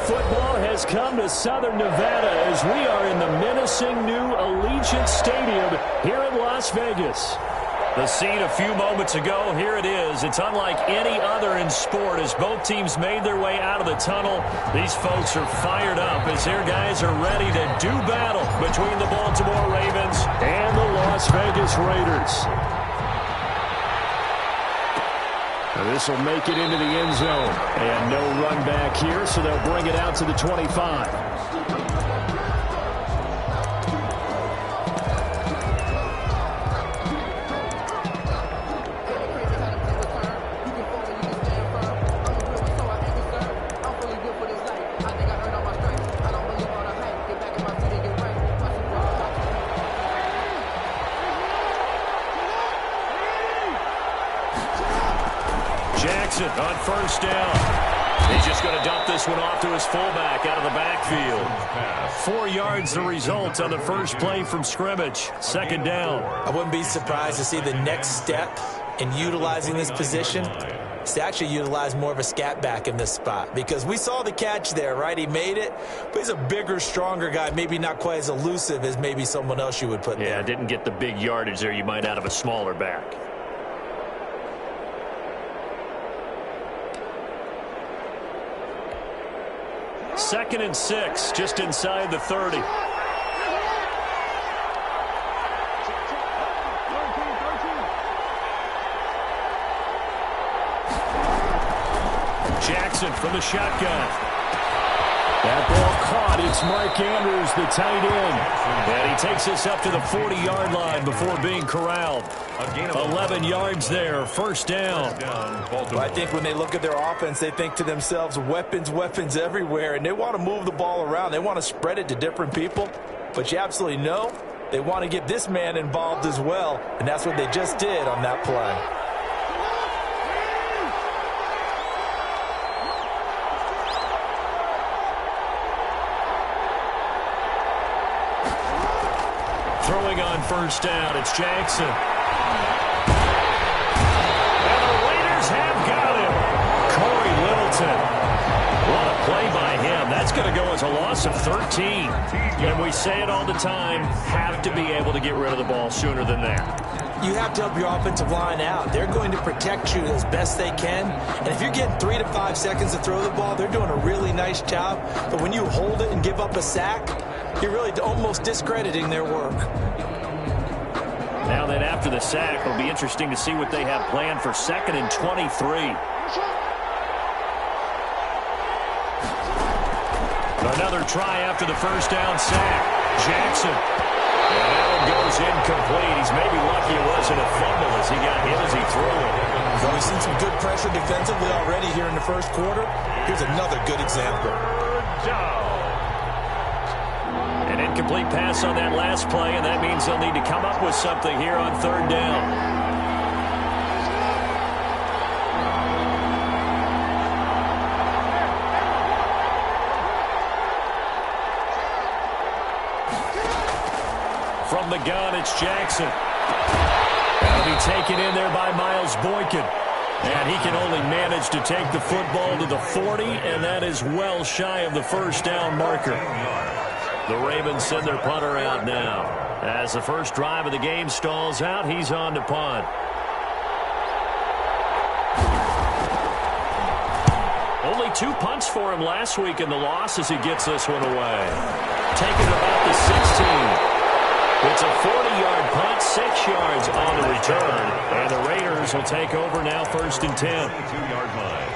football has come to Southern Nevada as we are in the menacing new Allegiant Stadium here in Las Vegas. The scene a few moments ago, here it is. It's unlike any other in sport as both teams made their way out of the tunnel. These folks are fired up as their guys are ready to do battle between the Baltimore Ravens and the Las Vegas Raiders. This will make it into the end zone. And no run back here, so they'll bring it out to the 25. On first down. He's just going to dump this one off to his fullback out of the backfield. 4 yards the result on the first play from scrimmage. Second down. I wouldn't be surprised to see the next step in utilizing this position is to actually utilize more of a scat back in this spot, because we saw the catch there, right? He made it, but he's a bigger, stronger guy, maybe not quite as elusive as maybe someone else you would put there. Yeah, didn't get the big yardage there you might out of a smaller back. Second and 6, just inside the 30. Jackson from the shotgun. That ball caught. It's Mark Andrews, the tight end. And he takes us up to the 40-yard line before being corralled. 11 yards there, first down. Well, I think when they look at their offense, they think to themselves, weapons, weapons everywhere, and they want to move the ball around. They want to spread it to different people. But you absolutely know they want to get this man involved as well, and that's what they just did on that play. Throwing on first down, it's Jackson. And the Raiders have got him. Corey Littleton. What a play by him. That's going to go as a loss of 13. And we say it all the time, have to be able to get rid of the ball sooner than that. You have to help your offensive line out. They're going to protect you as best they can. And if you're getting 3 to 5 seconds to throw the ball, they're doing a really nice job. But when you hold it and give up a sack, you're really almost discrediting their work. Now then, after the sack, it'll be interesting to see what they have planned for second and 23. Another try after the first down sack. Jackson. And that one goes incomplete. He's maybe lucky it wasn't a fumble as he got hit as he threw it. Well, we've seen some good pressure defensively already here in the first quarter. Here's another good example. An incomplete pass on that last play, and that means they'll need to come up with something here on third down. From the gun, it's Jackson. That'll be taken in there by Miles Boykin. And he can only manage to take the football to the 40, and that is well shy of the first down marker. The Ravens send their punter out now. As the first drive of the game stalls out, he's on to punt. Only 2 punts for him last week in the loss as he gets this one away. Taking about the 16. It's a 40-yard punt, 6 yards on the return. And the Raiders will take over now, first and 10. 2-yard line.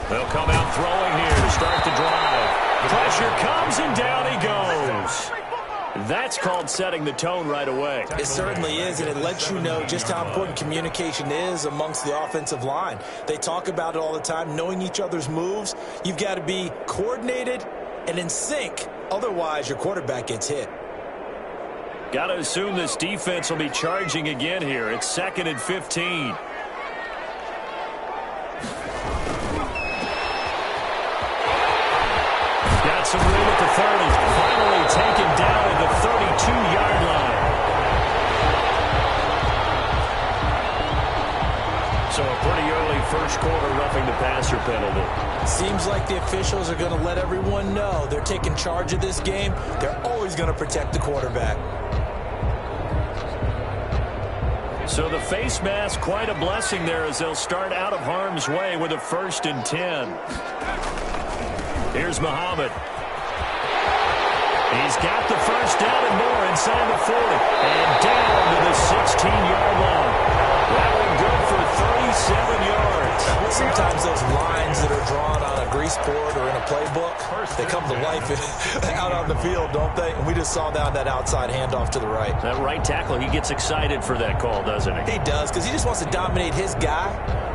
They'll come out throwing here to start the drive. Pressure comes, and down he goes. That's called setting the tone right away. It certainly is, and it lets you know just how important communication is amongst the offensive line. They talk about it all the time, knowing each other's moves. You've got to be coordinated and in sync. Otherwise, your quarterback gets hit. Got to assume this defense will be charging again here. It's 2nd and 15. Got some room at the 30. Finally taken down at the 32-yard line. So a pretty early first quarter roughing the passer penalty. Seems like the officials are going to let everyone know they're taking charge of this game. They're always going to protect the quarterback. So the face mask, quite a blessing there as they'll start out of harm's way with a 1st and 10. Here's Muhammad. He's got the first down and more inside the 40. And down to the 16-yard line. That one good for 37 yards. Sometimes those lines that are drawn on a grease board or in a playbook, they come to life out on the field, don't they? And we just saw that outside handoff to the right. That right tackle, he gets excited for that call, doesn't he? He does, because he just wants to dominate his guy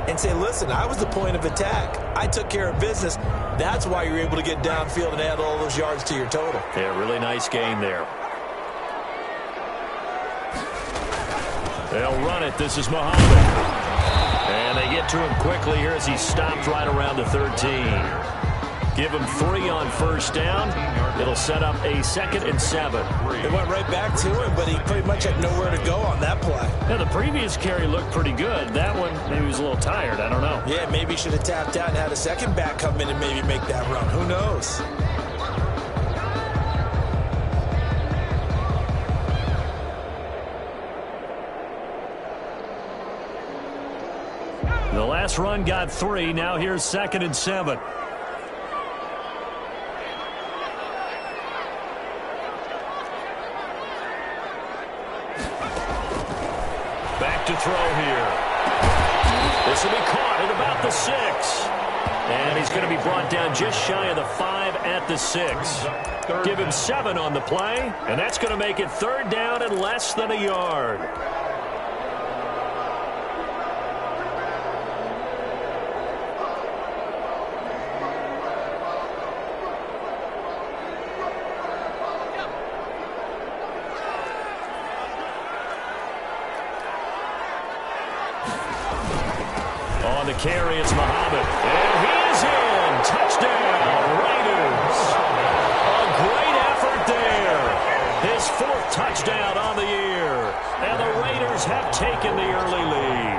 and say, listen, I was the point of attack. I took care of business. That's why you're able to get downfield and add all those yards to your total. Yeah, really nice game there. They'll run it. This is Muhammad. And they get to him quickly here as he stopped right around the 13. Give him 3 on first down. It'll set up a 2nd and 7. They went right back to him, but he pretty much had nowhere to go on that play. Yeah, the previous carry looked pretty good. That one, maybe he was a little tired. I don't know. Yeah, maybe he should have tapped out and had a second back come in and maybe make that run. Who knows? The last run got 3. Now here's 2nd and 7. Back to throw here. This will be caught at about the 6. And he's going to be brought down just shy of the 5 at the 6. Give him 7 on the play, and that's going to make it 3rd down and less than a yard. On the carry, it's Muhammad. And he is in. Touchdown, Raiders. A great effort there. His 4th touchdown on the year. And the Raiders have taken the early lead.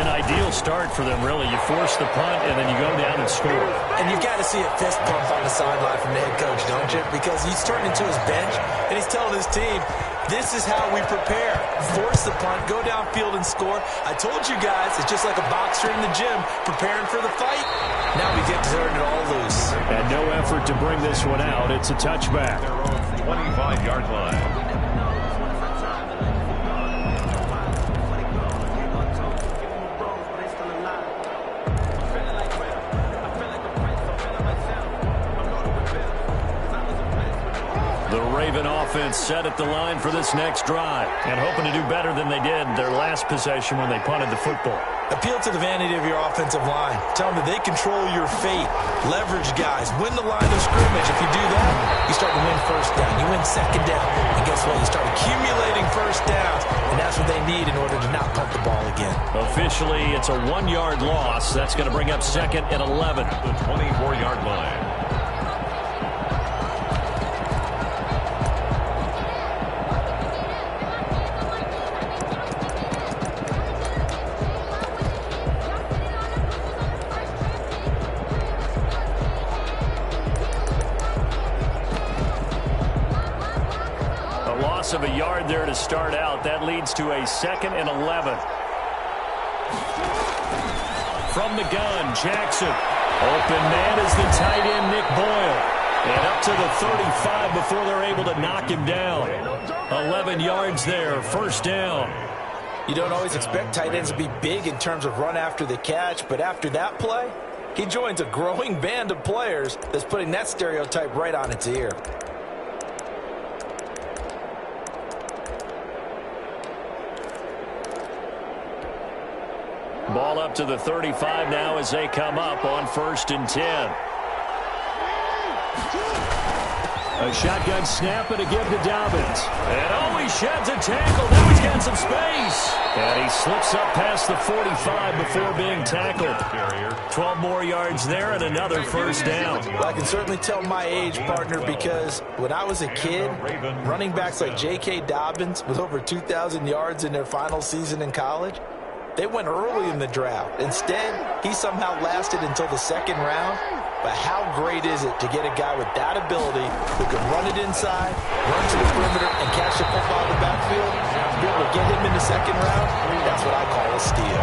An ideal start for them, really. You force the punt, and then you go down and score. And you've got to see a fist pump on the sideline from the head coach, don't you? Because he's turning into his bench, and he's telling his team, this is how we prepare. Force the punt, go downfield and score. I told you guys, it's just like a boxer in the gym preparing for the fight. Now we get to turn it all loose. And no effort to bring this one out. It's a touchback. 25-yard line. Raven offense set at the line for this next drive and hoping to do better than they did their last possession when they punted the football. Appeal to the vanity of your offensive line. Tell them that they control your fate. Leverage guys. Win the line of scrimmage. If you do that, you start to win first down. You win second down. And guess what? You start accumulating first downs, and that's what they need in order to not pump the ball again. Officially, it's a 1-yard loss. That's going to bring up 2nd and 11. The 24-yard line. Of a yard there to start out. That leads to a 2nd and 11. From the gun, Jackson. Open man is the tight end, Nick Boyle. And up to the 35 before they're able to knock him down. 11 yards there, first down. You don't always expect tight ends to be big in terms of run after the catch, but after that play, He joins a growing band of players that's putting that stereotype right on its ear. Ball up to the 35 now as they come up on 1st and 10. A shotgun snap and a give to Dobbins. And he sheds a tackle. Now he's got some space. And he slips up past the 45 before being tackled. 12 more yards there and another 1st down. Well, I can certainly tell my age, partner, because when I was a kid, running backs like J.K. Dobbins with over 2,000 yards in their final season in college, they went early in the draft. Instead, he somehow lasted until the 2nd round. But how great is it to get a guy with that ability who can run it inside, run to the perimeter, and catch the football in the backfield? To be able to get him in the 2nd round, that's what I call a steal.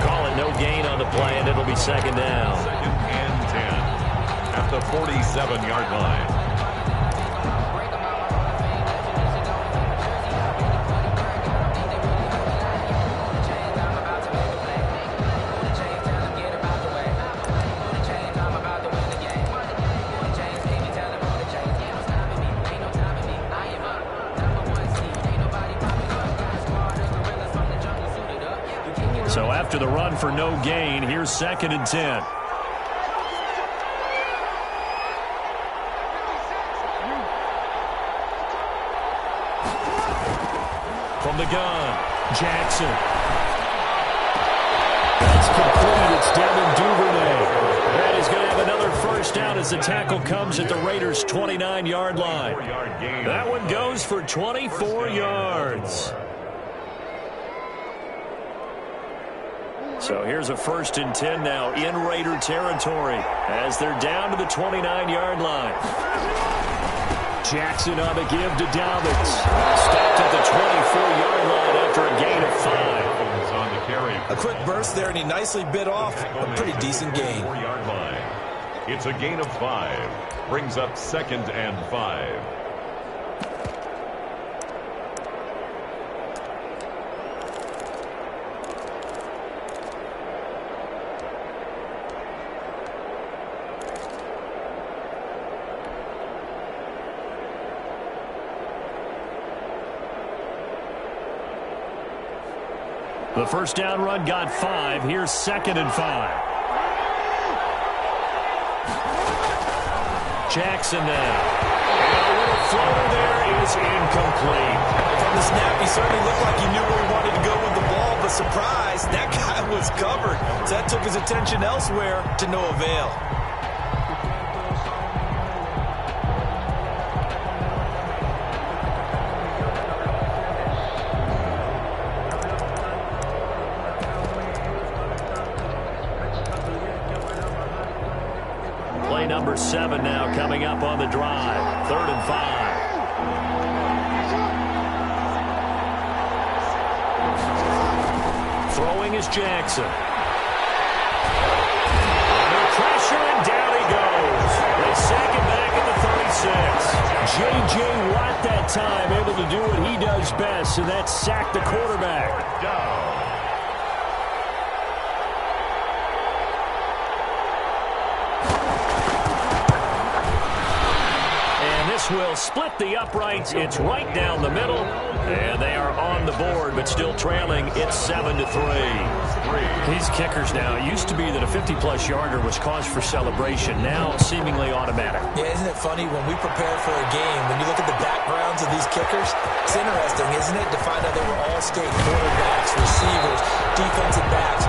Call it no gain on the play, and it'll be 2nd down. 2nd and 10 at the 47-yard line. So after the run for no gain, here's 2nd and 10. From the gun, Jackson. That's complete. It's Devin Duvernay. That is going to have another 1st down as the tackle comes at the Raiders' 29-yard line. That one goes for 24 yards. So here's a 1st and 10 now in Raider territory as they're down to the 29-yard line. Jackson on the give to Dobbins. Stopped at the 24-yard line after a gain of 5. A quick burst there, and he nicely bit off a pretty decent gain. 4-yard line. It's a gain of 5. Brings up 2nd and 5. The 1st down run got 5. Here's 2nd and 5. Jackson now. And a little floater there is incomplete. From the snap, he certainly looked like he knew where he wanted to go with the ball, but surprise, that guy was covered. So that took his attention elsewhere to no avail. Number 7 now coming up on the drive. 3rd and 5. Throwing is Jackson. Under pressure, and down he goes. They sack him back at the 36. J.J. Watt that time able to do what he does best, and that's sack the quarterback. Will split the uprights. It's right down the middle, and they are on the board, but still trailing. It's 7-3. These kickers now, it used to be that a 50-plus yarder was cause for celebration. Now seemingly automatic. Yeah, isn't it funny when we prepare for a game, when you look at the backgrounds of these kickers, it's interesting, isn't it, to find out they were all-state quarterbacks, receivers, defensive backs,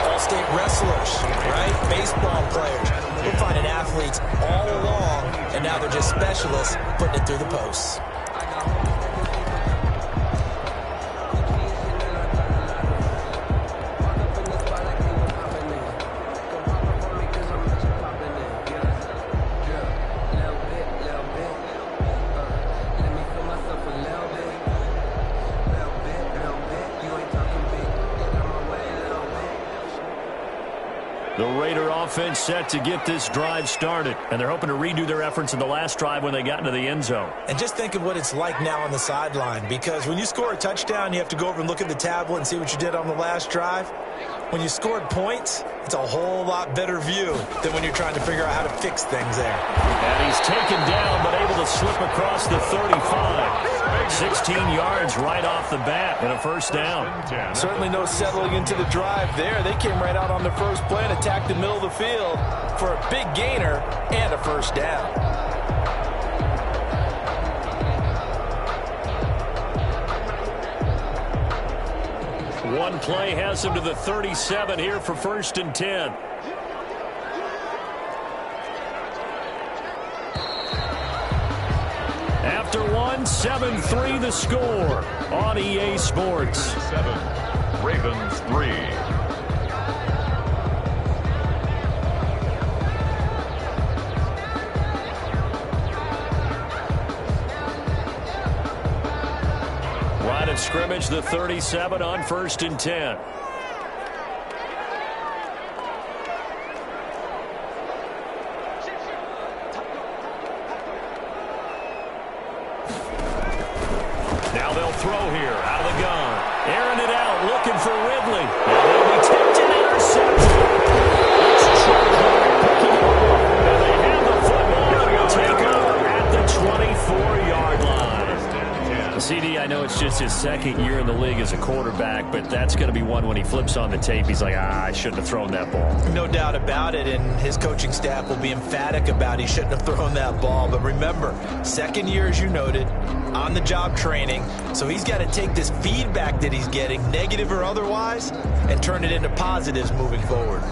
all-state wrestlers, right? Baseball players. We're finding athletes all along, and now they're just specialists putting it through the posts. The Raider offense set to get this drive started. And they're hoping to redo their efforts in the last drive when they got into the end zone. And just think of what it's like now on the sideline, because when you score a touchdown, you have to go over and look at the tablet and see what you did on the last drive. When you scored points, it's a whole lot better view than when you're trying to figure out how to fix things there. And he's taken down, but able to slip across the 35. 16 yards right off the bat and a first down. Certainly no settling into the drive there. They came right out on the first play and attacked the middle of the field for a big gainer and a first down. One play has him to the 37 here for 1st and 10. After one, 7-3 the score on EA Sports. 7, Ravens 3. Line of scrimmage, the 37 on 1st and 10. Now they'll throw here out of the gun. Airing it out, looking for Ridley. And they'll be tipped and intercepted. It's Chargers picking it up. And they have the football. They'll take over at the 24-yard line. CD, I know it's just his second year in the league as a quarterback, but that's going to be one when he flips on the tape. He's like, I shouldn't have thrown that ball. No doubt about it, and his coaching staff will be emphatic about he shouldn't have thrown that ball. But remember, second year, as you noted, on-the-job training, so he's got to take this feedback that he's getting, negative or otherwise, and turn it into positives moving forward.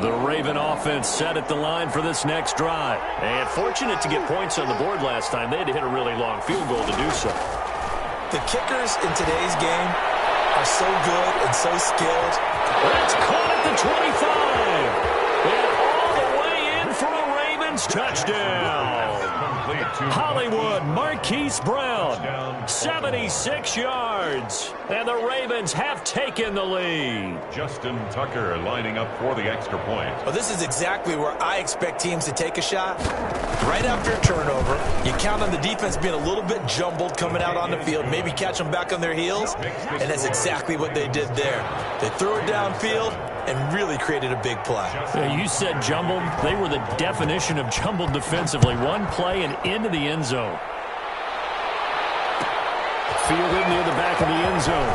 The Raven offense set at the line for this next drive. And fortunate to get points on the board last time. They had to hit a really long field goal to do so. The kickers in today's game are so good and so skilled. That's caught at the 25. And all the way in for a Ravens touchdown. Hollywood Marquise Brown, 76 yards. And the Ravens have taken the lead. Justin Tucker lining up for the extra point. Well, this is exactly where I expect teams to take a shot. Right after a turnover, you count on the defense being a little bit jumbled coming out on the field, maybe catch them back on their heels, and that's exactly what they did there. They threw it downfield and really created a big play. You said jumbled. They were the definition of jumbled defensively. One play and into the end zone. Fielded near the back of the end zone.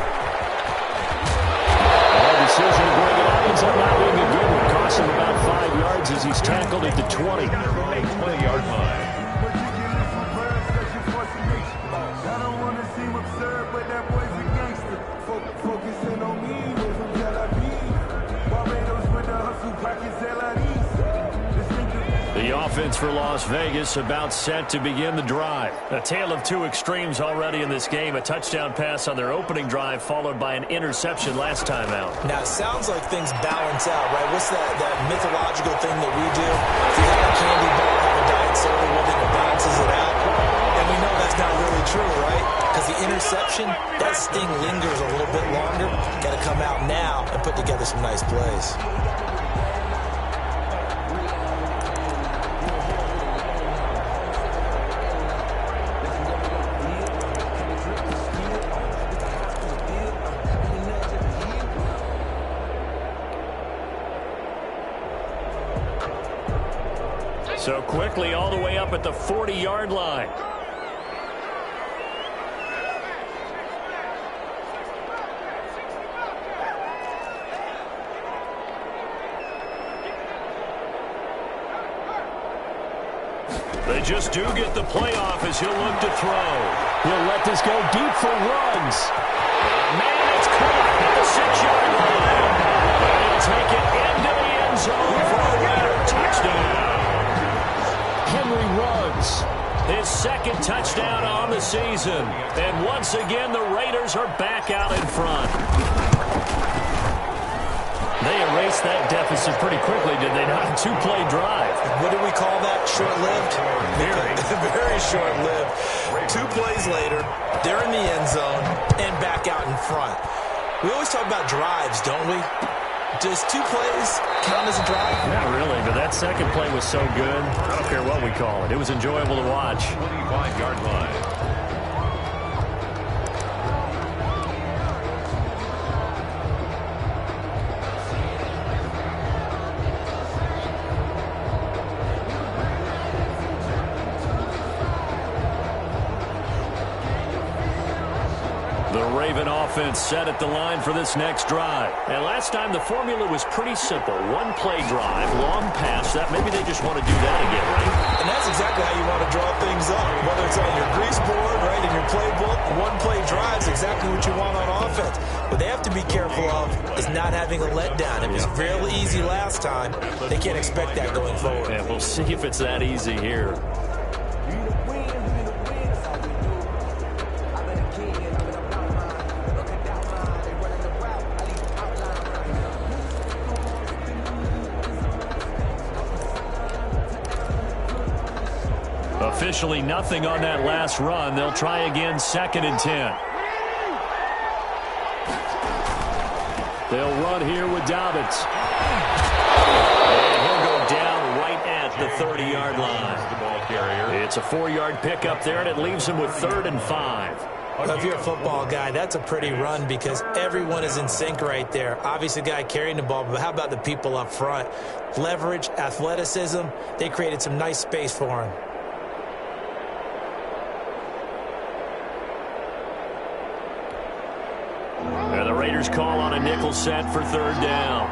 A decision to bring it out ends up not being a good one. Cost him about 5 yards as he's tackled at the 20. 20-yard line. The offense for Las Vegas about set to begin the drive. A tale of two extremes already in this game. A touchdown pass on their opening drive followed by an interception last time out. Now, it sounds like things balance out, right? What's that mythological thing that we do? If you have a candy bar, have a diet soda with it, it balances it out. And we know that's not really true, right? Because the interception, that sting lingers a little bit longer. Got to come out now and put together some nice plays. So quickly all the way up at the 40-yard line. They just do get the playoff as he'll look to throw. He'll let this go deep for Ruggs. Man, it's caught at the 6-yard line. He'll take it into the end zone for a Raider touchdown. Henry Ruggs, his second touchdown on the season. And once again, the Raiders are back out in front. They erased that deficit pretty quickly, did they not? A two-play drive. What do we call that? Short-lived? Very short-lived. 2 plays later, they're in the end zone and back out in front. We always talk about drives, don't we? Does 2 plays count as a drive? Not really, but that second play was so good. I don't care what we call it. It was enjoyable to watch. 25-yard line. Offense set at the line for this next drive. And last time the formula was pretty simple. 1 play drive, long pass. That maybe they just want to do that again, right? And that's exactly how you want to draw things up. Whether it's on your grease board, right, in your playbook, 1 play drive is exactly what you want on offense. What they have to be careful of is not having a letdown. It was fairly easy last time. They can't expect that going forward. And we'll see if it's that easy here. Officially nothing on that last run. They'll try again, 2nd and 10. They'll run here with Dobbins. And he'll go down right at the 30-yard line. It's a 4-yard pickup there, and it leaves him with 3rd and 5. Well, if you're a football guy, that's a pretty run because everyone is in sync right there. Obviously, the guy carrying the ball, but how about the people up front? Leverage, athleticism, they created some nice space for him. And the Raiders call on a nickel set for 3rd down.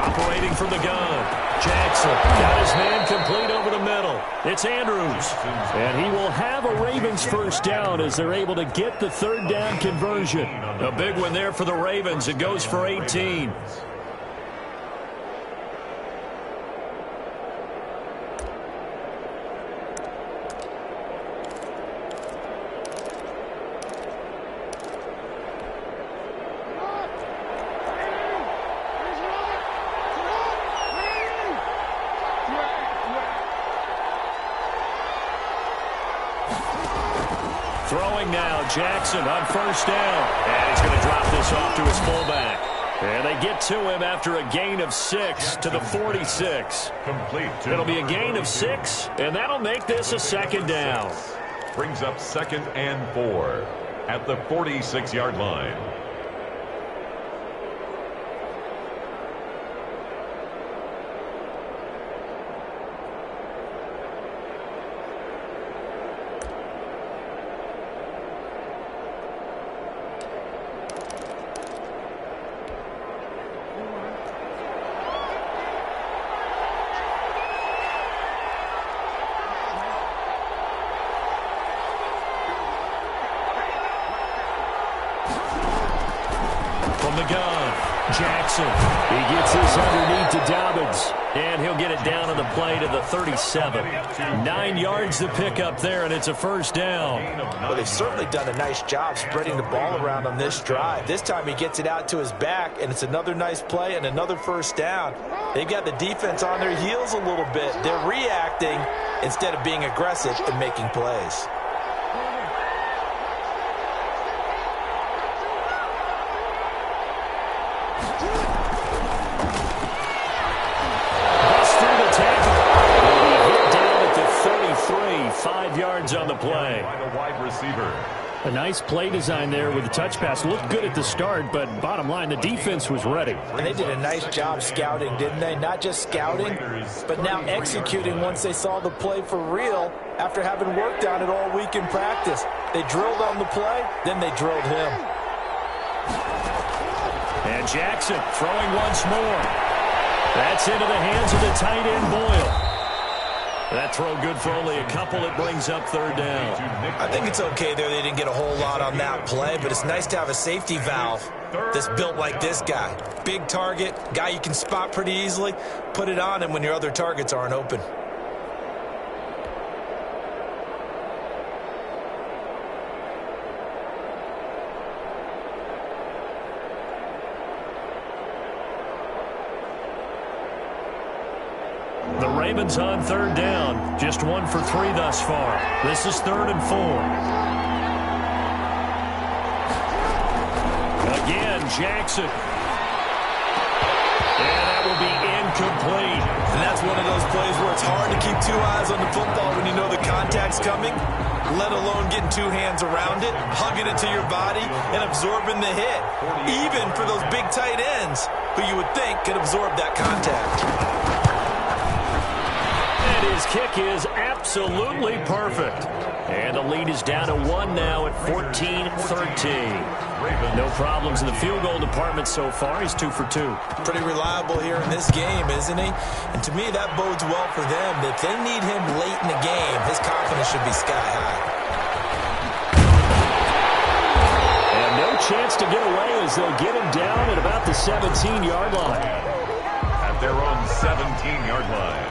Operating from the gun. Jackson got his man complete over the middle. It's Andrews. And he will have a Ravens 1st down as they're able to get the 3rd down conversion. A big one there for the Ravens. It goes for 18. Throwing now, Jackson on 1st down. And he's going to drop this off to his fullback. And they get to him after a gain of 6 to the 46. It'll be a gain of 6, and that'll make this a 2nd down. Brings up 2nd and 4 at the 46-yard line. Jackson, he gets this underneath to Dobbins, and he'll get it down on the play to the 37. 9 yards to pick up there, and it's a 1st down. Well, they've certainly done a nice job spreading the ball around on this drive. This time he gets it out to his back, and it's another nice play and another 1st down. They've got the defense on their heels a little bit. They're reacting instead of being aggressive and making plays. On the play. A nice play design there with the touch pass. Looked good at the start, but bottom line, the defense was ready. And they did a nice job scouting, didn't they? Not just scouting, but now executing once they saw the play for real after having worked on it all week in practice. They drilled on the play, then they drilled him. And Jackson throwing once more. That's into the hands of the tight end, Boyle. That throw good for only a couple. It brings up 3rd down. I think it's okay there. They didn't get a whole lot on that play, but it's nice to have a safety valve that's built like this guy. Big target, guy you can spot pretty easily. Put it on him when your other targets aren't open. Ravens on third down. Just 1 for 3 thus far. This is 3rd and 4. Again, Jackson. And that will be incomplete. And that's one of those plays where it's hard to keep 2 eyes on the football when you know the contact's coming, let alone getting 2 hands around it, hugging it to your body, and absorbing the hit. Even for those big tight ends who you would think could absorb that contact. And his kick is absolutely perfect. And the lead is down to 1 now at 14-13. No problems in the field goal department so far. He's 2 for 2. Pretty reliable here in this game, isn't he? And to me, that bodes well for them. If they need him late in the game, his confidence should be sky high. And no chance to get away as they'll get him down at about the 17-yard line. At their own 17-yard line.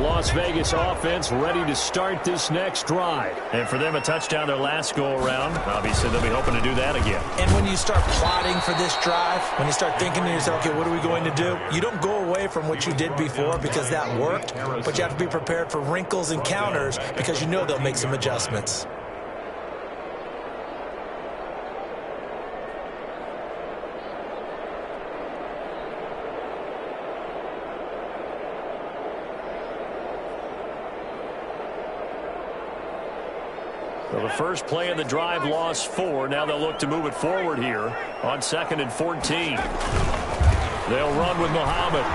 Las Vegas offense ready to start this next drive. And for them, a touchdown their last go-around. Obviously, they'll be hoping to do that again. And when you start plotting for this drive, when you start thinking to yourself, okay, what are we going to do? You don't go away from what you did before because that worked, but you have to be prepared for wrinkles and counters because you know they'll make some adjustments. Well, the first play of the drive lost 4. Now they'll look to move it forward here on 2nd and 14. They'll run with Muhammad.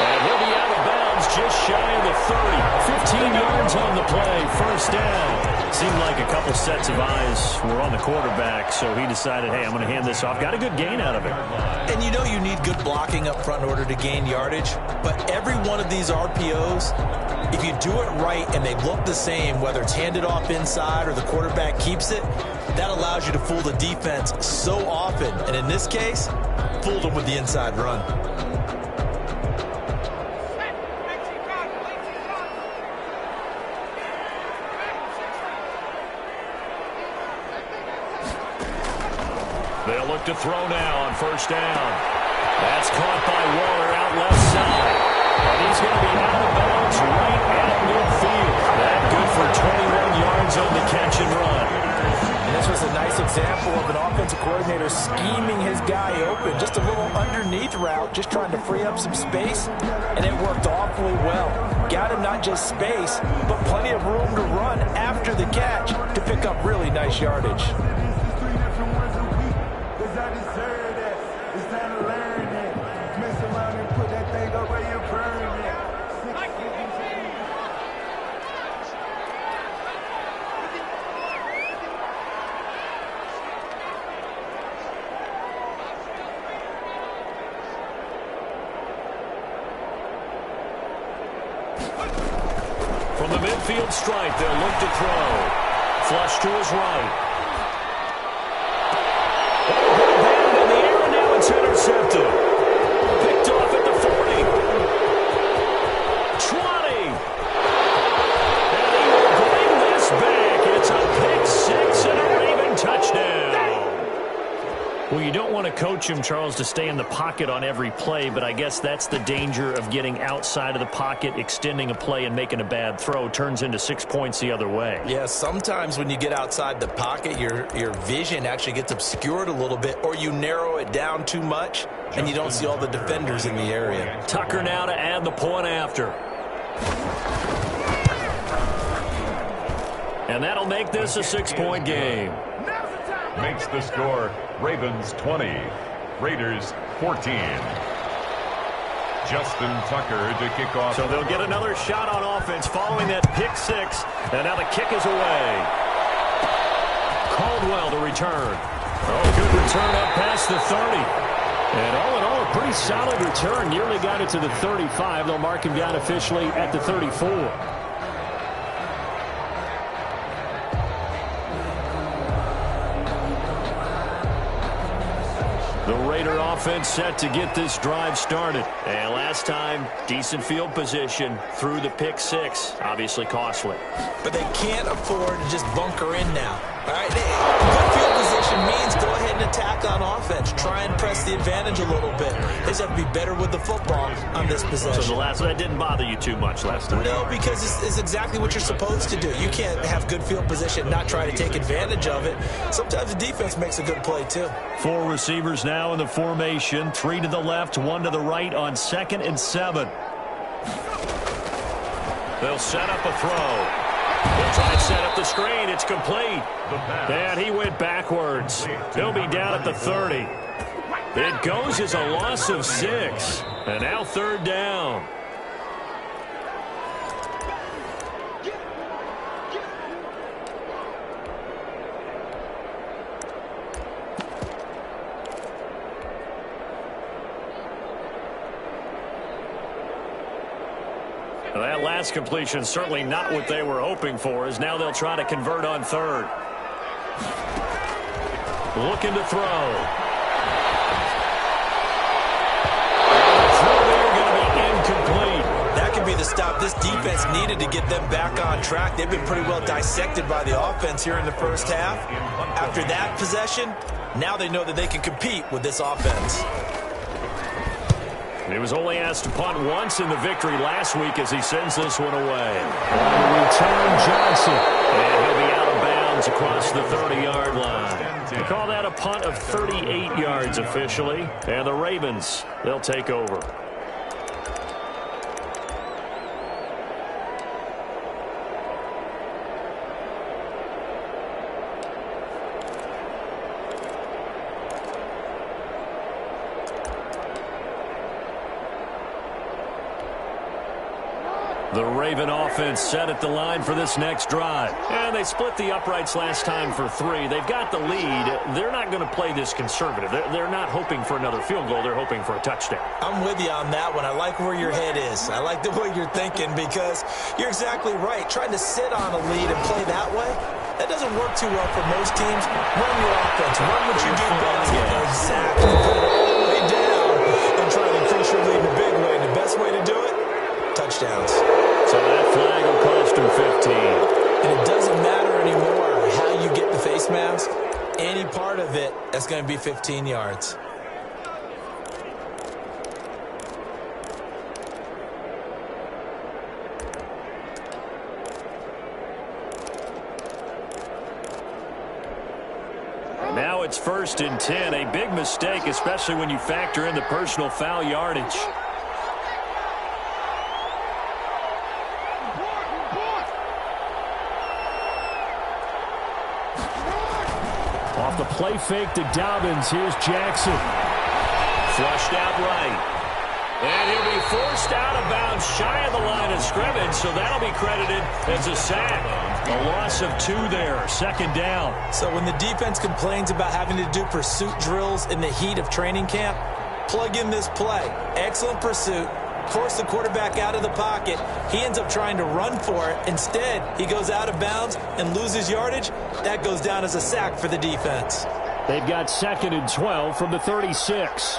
And he'll be out of bounds just shy of the 30. 15 yards on the play. First down. Seemed like a couple sets of eyes were on the quarterback, so he decided, hey, I'm going to hand this off. Got a good gain out of it. And you know you need good blocking up front in order to gain yardage, but every one of these RPOs, if you do it right and they look the same, whether it's handed off inside or the quarterback keeps it, that allows you to fool the defense so often. And in this case, fooled them with the inside run. They'll look to throw now on first down. That's caught by Waller out left side. And he's going to be out of bounds right at midfield. That good for 21 yards on the catch and run. And this was a nice example of an offensive coordinator scheming his guy open. Just a little underneath route, just trying to free up some space, and it worked awfully well. Got him not just space, but plenty of room to run after the catch to pick up really nice yardage. From the midfield stripe, they'll look to throw. Flush to his right. Batted in the air, and now it's intercepted. Picked off at the 40. 20. And he will bring this back. It's a pick six and a Raven touchdown. Well, you don't want to coach him, Charles, to stay in the pocket on every play, but I guess that's the danger of getting outside of the pocket, extending a play, and making a bad throw. Turns into 6 points the other way. Yeah, sometimes when you get outside the pocket, your vision actually gets obscured a little bit, or you narrow it down too much, and you don't see all the defenders in the area. Tucker now to add the point after. And that'll make this a 6-point game. Makes the score Ravens 20, Raiders 14. Justin Tucker to kick off. So they'll get another shot on offense following that pick six. And now the kick is away. Caldwell to return. Oh, good return up past the 30. And all in all, a pretty solid return. Nearly got it to the 35. They'll mark him down officially at the 34. The Raider offense set to get this drive started. And last time, decent field position through the pick six. Obviously costly. But they can't afford to just bunker in now. All right, good field position means go ahead and attack on offense. Try and press the advantage a little bit. They just have to be better with the football on this possession. So that didn't bother you too much last time? No, because it's exactly what you're supposed to do. You can't have good field position and not try to take advantage of it. Sometimes the defense makes a good play, too. 4 receivers now in the formation. 3 to the left, 1 to the right on 2nd and 7. They'll set up a throw. They'll try and set up the screen. It's complete. And he went backwards. He'll be down at the 30. It goes as a loss of 6. And now 3rd down. That last completion certainly not what they were hoping for, as now they'll try to convert on 3rd. Looking to throw. Throw there going to be incomplete. That could be the stop this defense needed to get them back on track. They've been pretty well dissected by the offense here in the first half. After that possession, now they know that they can compete with this offense. He was only asked to punt once in the victory last week as he sends this one away. On the return, Johnson. And he'll be out of bounds across the 30-yard line. They call that a punt of 38 yards officially. And the Ravens, they'll take over. The Raven offense set at the line for this next drive. And they split the uprights last time for 3. They've got the lead. They're not going to play this conservative. They're not hoping for another field goal. They're hoping for a touchdown. I'm with you on that one. I like where your head is. I like the way you're thinking because you're exactly right. Trying to sit on a lead and play that way, that doesn't work too well for most teams. Run your offense. Run what you do best. Exactly. Put it all the way down and try to increase your lead in a big way. And the best way to do it, touchdowns. So that flag will cost him 15. And it doesn't matter anymore how you get the face mask. Any part of it, that's going to be 15 yards. Now it's 1st and 10. A big mistake, especially when you factor in the personal foul yardage. Off the play fake to Dobbins. Here's Jackson. Flushed out right. And he'll be forced out of bounds shy of the line of scrimmage, so that'll be credited as a sack. A loss of 2 there, 2nd down. So when the defense complains about having to do pursuit drills in the heat of training camp, plug in this play. Excellent pursuit. Force the quarterback out of the pocket. He ends up trying to run for it. Instead, he goes out of bounds and loses yardage. That goes down as a sack for the defense. They've got 2nd and 12 from the 36.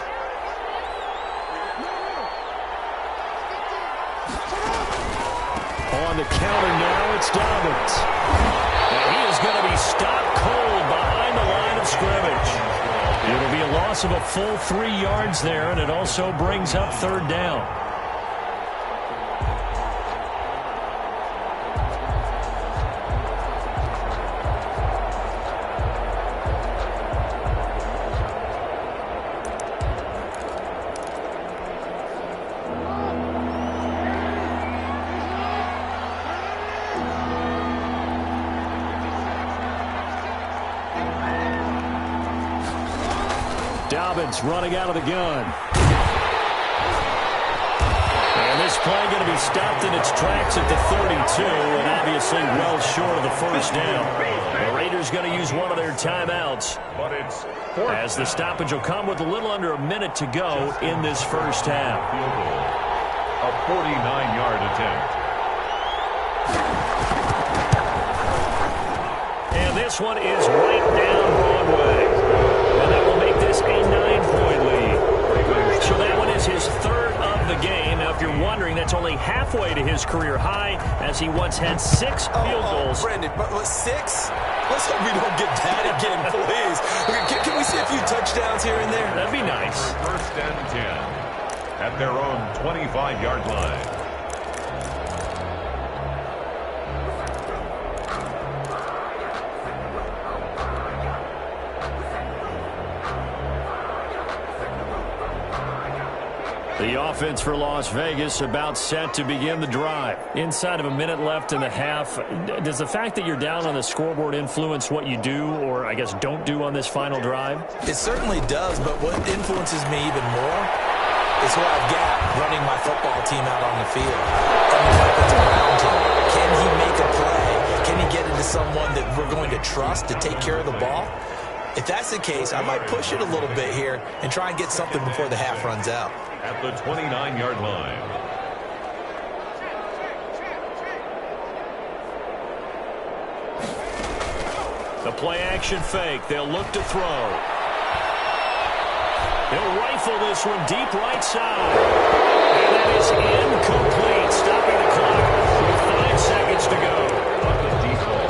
On the counter now, it's Dobbins. And he is going to be stopped cold behind the line of scrimmage. It'll be a loss of a full 3 yards there, and it also brings up 3rd down. Dobbins running out of the gun. And this play going to be stopped in its tracks at the 32, and obviously well short of the 1st down. The Raiders going to use one of their timeouts, as the stoppage will come with a little under a minute to go in this first half. A 49-yard attempt. And this one is right down Broadway. And that will make this a 9-point halfway to his career high as he once had 6 field goals. Brandon, but 6? Let's hope we don't get that again, please. Can we see a few touchdowns here and there? That'd be nice. First and 10 at their own 25-yard line. The offense for Las Vegas about set to begin the drive. Inside of a minute left in the half, does the fact that you're down on the scoreboard influence what you do or, I guess, don't do on this final drive? It certainly does, but what influences me even more is who I've got running my football team out on the field and the weapons around him. Can he make a play? Can he get into someone that we're going to trust to take care of the ball? If that's the case, I might push it a little bit here and try and get something before the half runs out. At the 29-yard line. The play-action fake. They'll look to throw. He'll rifle this one deep right side. And that is incomplete, stopping the clock with 5 seconds to go. On the deep ball.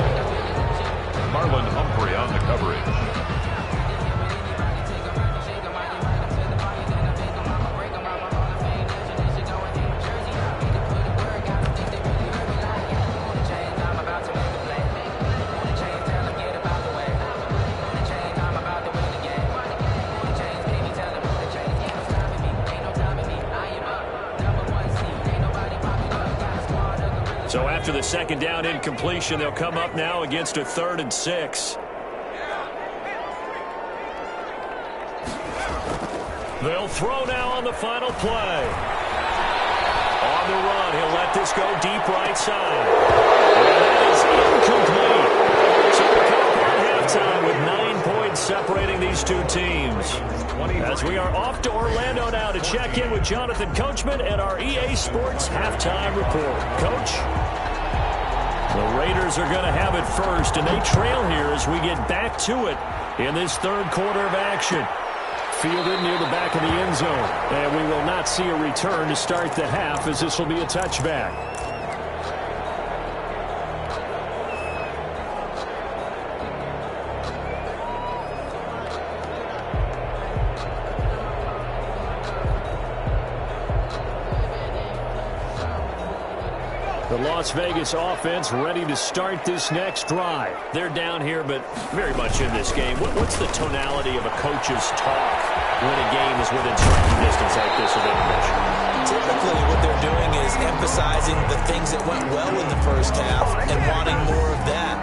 Marlon Humphrey on the coverage. So after the second down incompletion, they'll come up now against a 3rd and 6. They'll throw now on the final play. On the run, he'll let this go deep right side. And that is incomplete. So we come up on halftime with 9 points separating these two teams. As we are off to Orlando now to check in with Jonathan Coachman at our EA Sports Halftime Report. Coach? The Raiders are going to have it first, and they trail here as we get back to it in this 3rd quarter of action. Fielded near the back of the end zone, and we will not see a return to start the half as this will be a touchback. The Las Vegas offense ready to start this next drive. They're down here, but very much in this game. What's the tonality of a coach's talk when a game is within striking distance like this of intermission? Typically, what they're doing is emphasizing the things that went well in the first half and wanting more of that.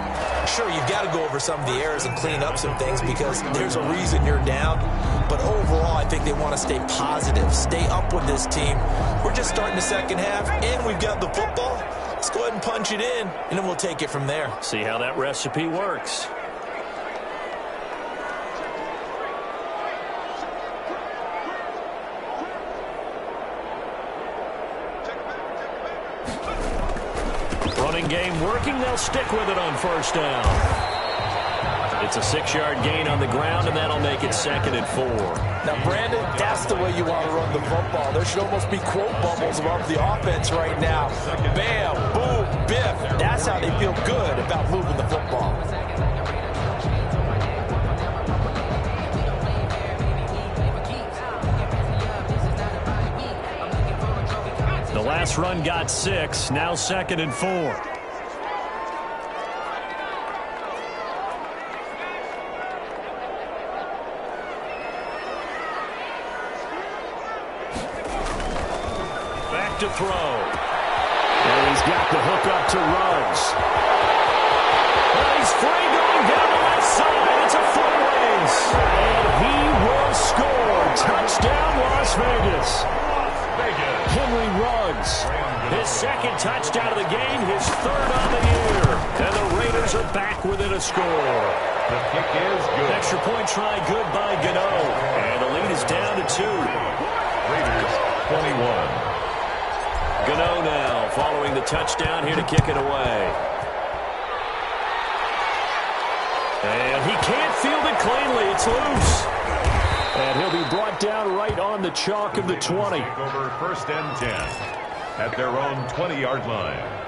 Sure, you've got to go over some of the errors and clean up some things because there's a reason you're down. But overall, I think they want to stay positive, stay up with this team. We're just starting the second half, and we've got the football. Let's go ahead and punch it in, and then we'll take it from there. See how that recipe works. Running game working. They'll stick with it on first down. It's a 6-yard gain on the ground, and that'll make it 2nd and 4. Now, Brandon, that's the way you want to run the football. There should almost be quote bubbles above the offense right now. Bam, boom, biff. That's how they feel good about moving the football. The last run got 6, now 2nd and 4. To throw. And he's got the hook up to Ruggs. Well, he's free going down the left side. It's a foot race. And he will score. Touchdown, Las Vegas. Henry Ruggs. His 2nd touchdown of the game, his 3rd on the year. And the Raiders are back within a score. The kick is good. Extra point try good by Gano. And the lead is down to 2. Raiders 21. Gano now following the touchdown here to kick it away. And he can't field it cleanly. It's loose. And he'll be brought down right on the chalk of the 20. Over 1st and 10 at their own 20-yard line.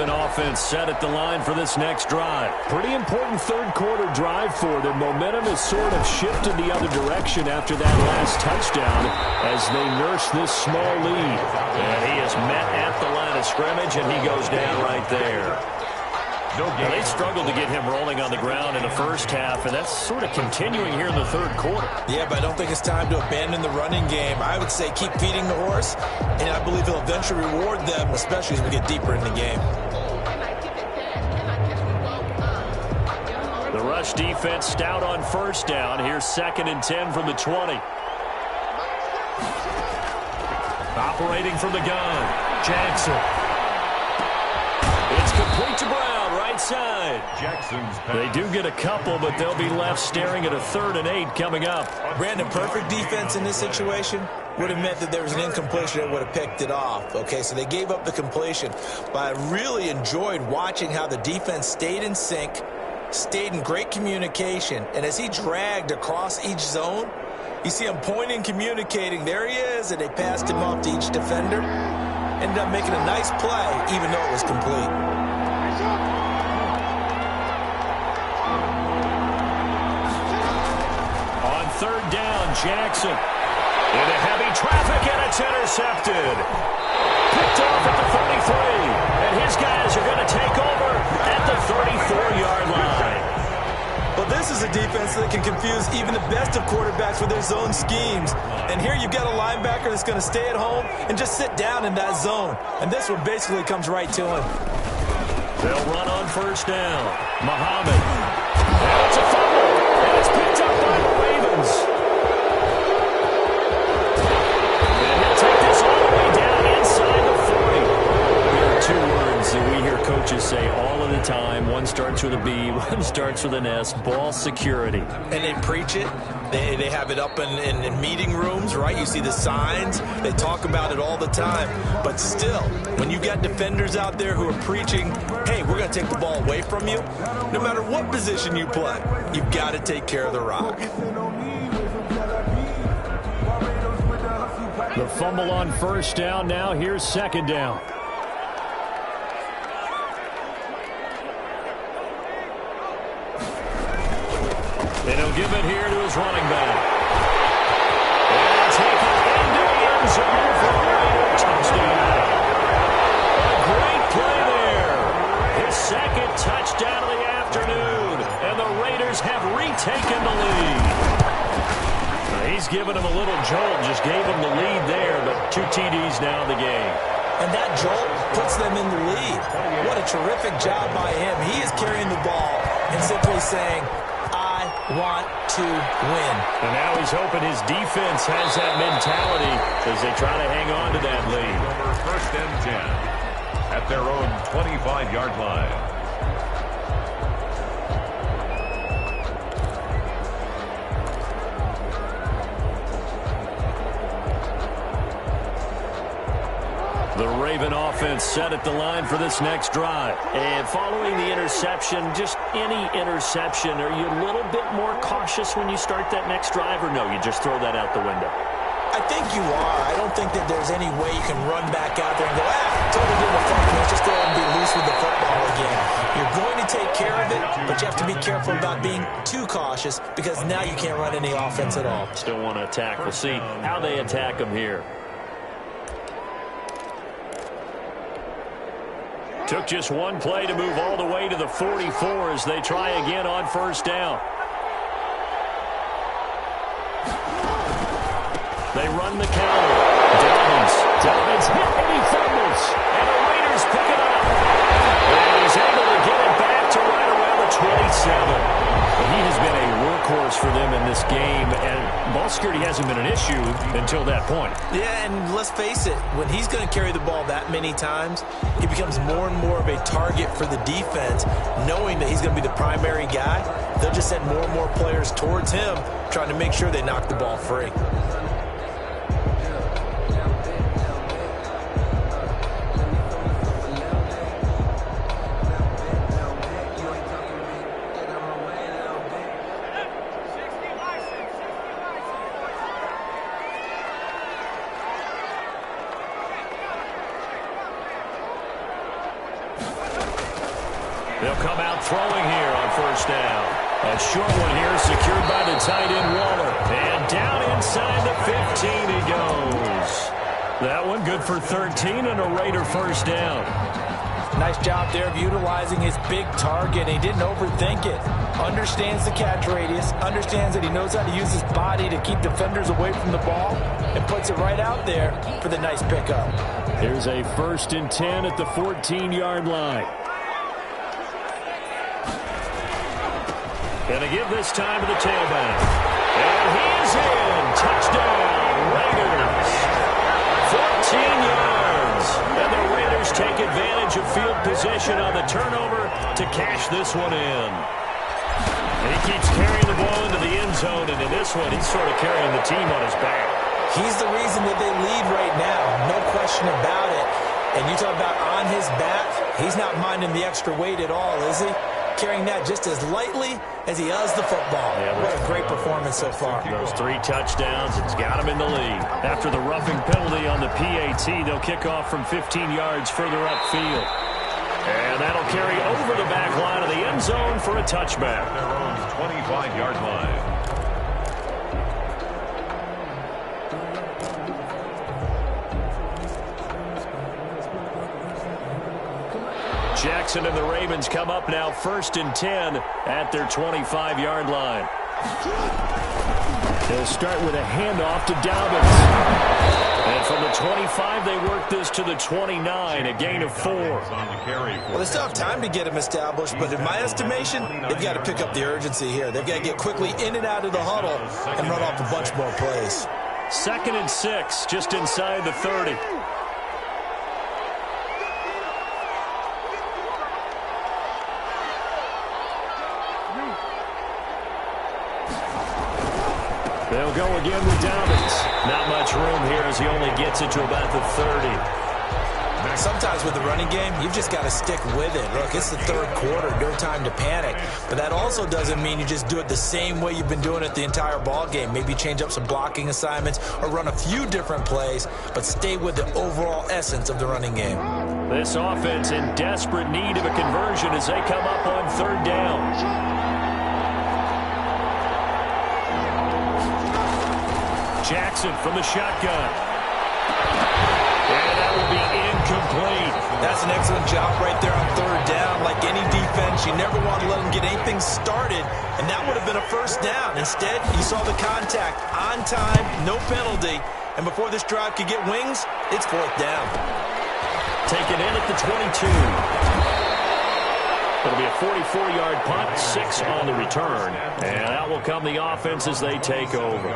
Offense set at the line for this next drive. Pretty important third-quarter drive for them. Momentum has sort of shifted the other direction after that last touchdown as they nurse this small lead. And he is met at the line of scrimmage, and he goes down right there. Now, they struggled to get him rolling on the ground in the first half, and that's sort of continuing here in the third quarter. Yeah, but I don't think it's time to abandon the running game. I would say keep feeding the horse, and I believe he'll eventually reward them, especially as we get deeper in the game. The rush defense stout on first down. Here's 2nd and 10 from the 20. Operating from the gun, Jackson. It's complete to Brown, right side. Jackson's pass. They do get a couple, but they'll be left staring at a 3rd and 8 coming up. Brandon, perfect defense in this situation would have meant that there was an incompletion that would have picked it off. Okay, so they gave up the completion. But I really enjoyed watching how the defense stayed in sync, stayed in great communication, and as he dragged across each zone, you see him pointing, communicating. There he is, and they passed him off to each defender. Ended up making a nice play, even though it was complete. On 3rd down, Jackson into heavy traffic, and it's intercepted. Picked off at the 33, and his guys are going to take over at the 34-yard line. Well, this is a defense that can confuse even the best of quarterbacks with their zone schemes. And here you've got a linebacker that's going to stay at home and just sit down in that zone. And this one basically comes right to him. They'll run on 1st down. Muhammad. And it's a fumble, and it's picked up by the Ravens. And he'll take this all the way down inside the 40. There are 2 words that we hear coaches say all of the time. One starts with a B, one starts with an S. Ball security. And they preach it. They have it up in meeting rooms, right? You see the signs. They talk about it all the time. But still, when you got defenders out there who are preaching, hey, we're going to take the ball away from you, no matter what position you play, you've got to take care of the rock. The fumble on 1st down. Now here's 2nd down. And he'll give it here to his running back. And take it into the end zone for a Raider touchdown. A great play there. His 2nd touchdown of the afternoon. And the Raiders have retaken the lead. He's given him a little jolt. Just gave him the lead there, but 2 TDs now in the game. And that jolt puts them in the lead. What a terrific job by him. He is carrying the ball and simply saying, want to win. And now he's hoping his defense has that mentality as they try to hang on to that lead. 1st and 10 at their own 25-yard line. The Raven offense set at the line for this next drive. And following the interception, just any interception, are you a little bit more cautious when you start that next drive, or no, you just throw that out the window? I think you are. I don't think that there's any way you can run back out there and go, totally didn't affect me. Let's just go ahead and be loose with the football again. You're going to take care of it, but you have to be careful about being too cautious because now you can't run any offense at all. Still want to attack. We'll see how they attack them here. Took just one play to move all the way to the 44 as they try again on 1st down. They run the counter. Dobbins hit and he fumbles. And the Raiders pick it up. And he's able to get it back to right around the 27. He has been a workhorse for them in this game, and ball security hasn't been an issue until that point. Yeah, and let's face it, when he's going to carry the ball that many times, he becomes more and more of a target for the defense, knowing that he's going to be the primary guy. They'll just send more and more players towards him, trying to make sure they knock the ball free. They'll come out throwing here on first down. A short one here secured by the tight end Waller. And down inside the 15 he goes. That one good for 13 and a Raider first down. Nice job there of utilizing his big target. He didn't overthink it. Understands the catch radius. Understands that he knows how to use his body to keep defenders away from the ball. And puts it right out there for the nice pickup. Here's a 1st and 10 at the 14-yard line. Gonna give this time to the tailback. And he's in. Touchdown, Raiders. 14 yards. And the Raiders take advantage of field position on the turnover to cash this one in. And he keeps carrying the ball into the end zone, and in this one, he's sort of carrying the team on his back. He's the reason that they lead right now. No question about it. And you talk about on his back, he's not minding the extra weight at all, is he? Carrying that just as lightly as he does the football. Yeah, what a great performance so far. Those 3 touchdowns, it's got him in the lead. After the roughing penalty on the PAT, they'll kick off from 15 yards further upfield. And that'll carry over the back line of the end zone for a touchback. Their own 25-yard line. Jackson and the Ravens come up now 1st and 10 at their 25-yard line. They'll start with a handoff to Dobbins. And from the 25, they work this to the 29, a gain of 4. Well, they still have time to get him established, but in my estimation, they've got to pick up the urgency here. They've got to get quickly in and out of the huddle and run off a bunch more plays. 2nd and 6, just inside the 30. They'll go again with Dobbins. Not much room here as he only gets it to about the 30. Sometimes with the running game, you've just got to stick with it. Look, it's the 3rd quarter, no time to panic. But that also doesn't mean you just do it the same way you've been doing it the entire ball game. Maybe change up some blocking assignments or run a few different plays, but stay with the overall essence of the running game. This offense in desperate need of a conversion as they come up on 3rd down. Jackson from the shotgun. And that will be incomplete. That's an excellent job right there on 3rd down. Like any defense, you never want to let them get anything started, and that would have been a first down. Instead, you saw the contact on time, no penalty, and before this drive could get wings, it's 4th down. Taken in at the 22. It'll be a 44-yard punt, 6 on the return, and out will come the offense as they take over.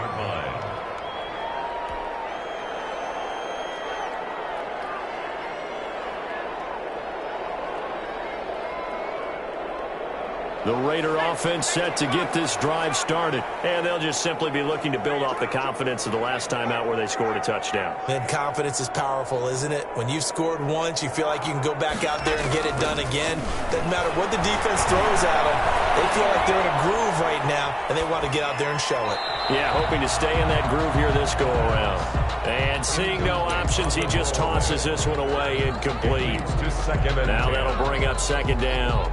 The Raider offense set to get this drive started. And they'll just simply be looking to build off the confidence of the last time out where they scored a touchdown. And confidence is powerful, isn't it? When you've scored once, you feel like you can go back out there and get it done again. Doesn't matter what the defense throws at them. They feel like they're in a groove right now, and they want to get out there and show it. Yeah, hoping to stay in that groove here this go-around. And seeing no options, he just tosses this one away incomplete. Now that'll bring up 2nd down.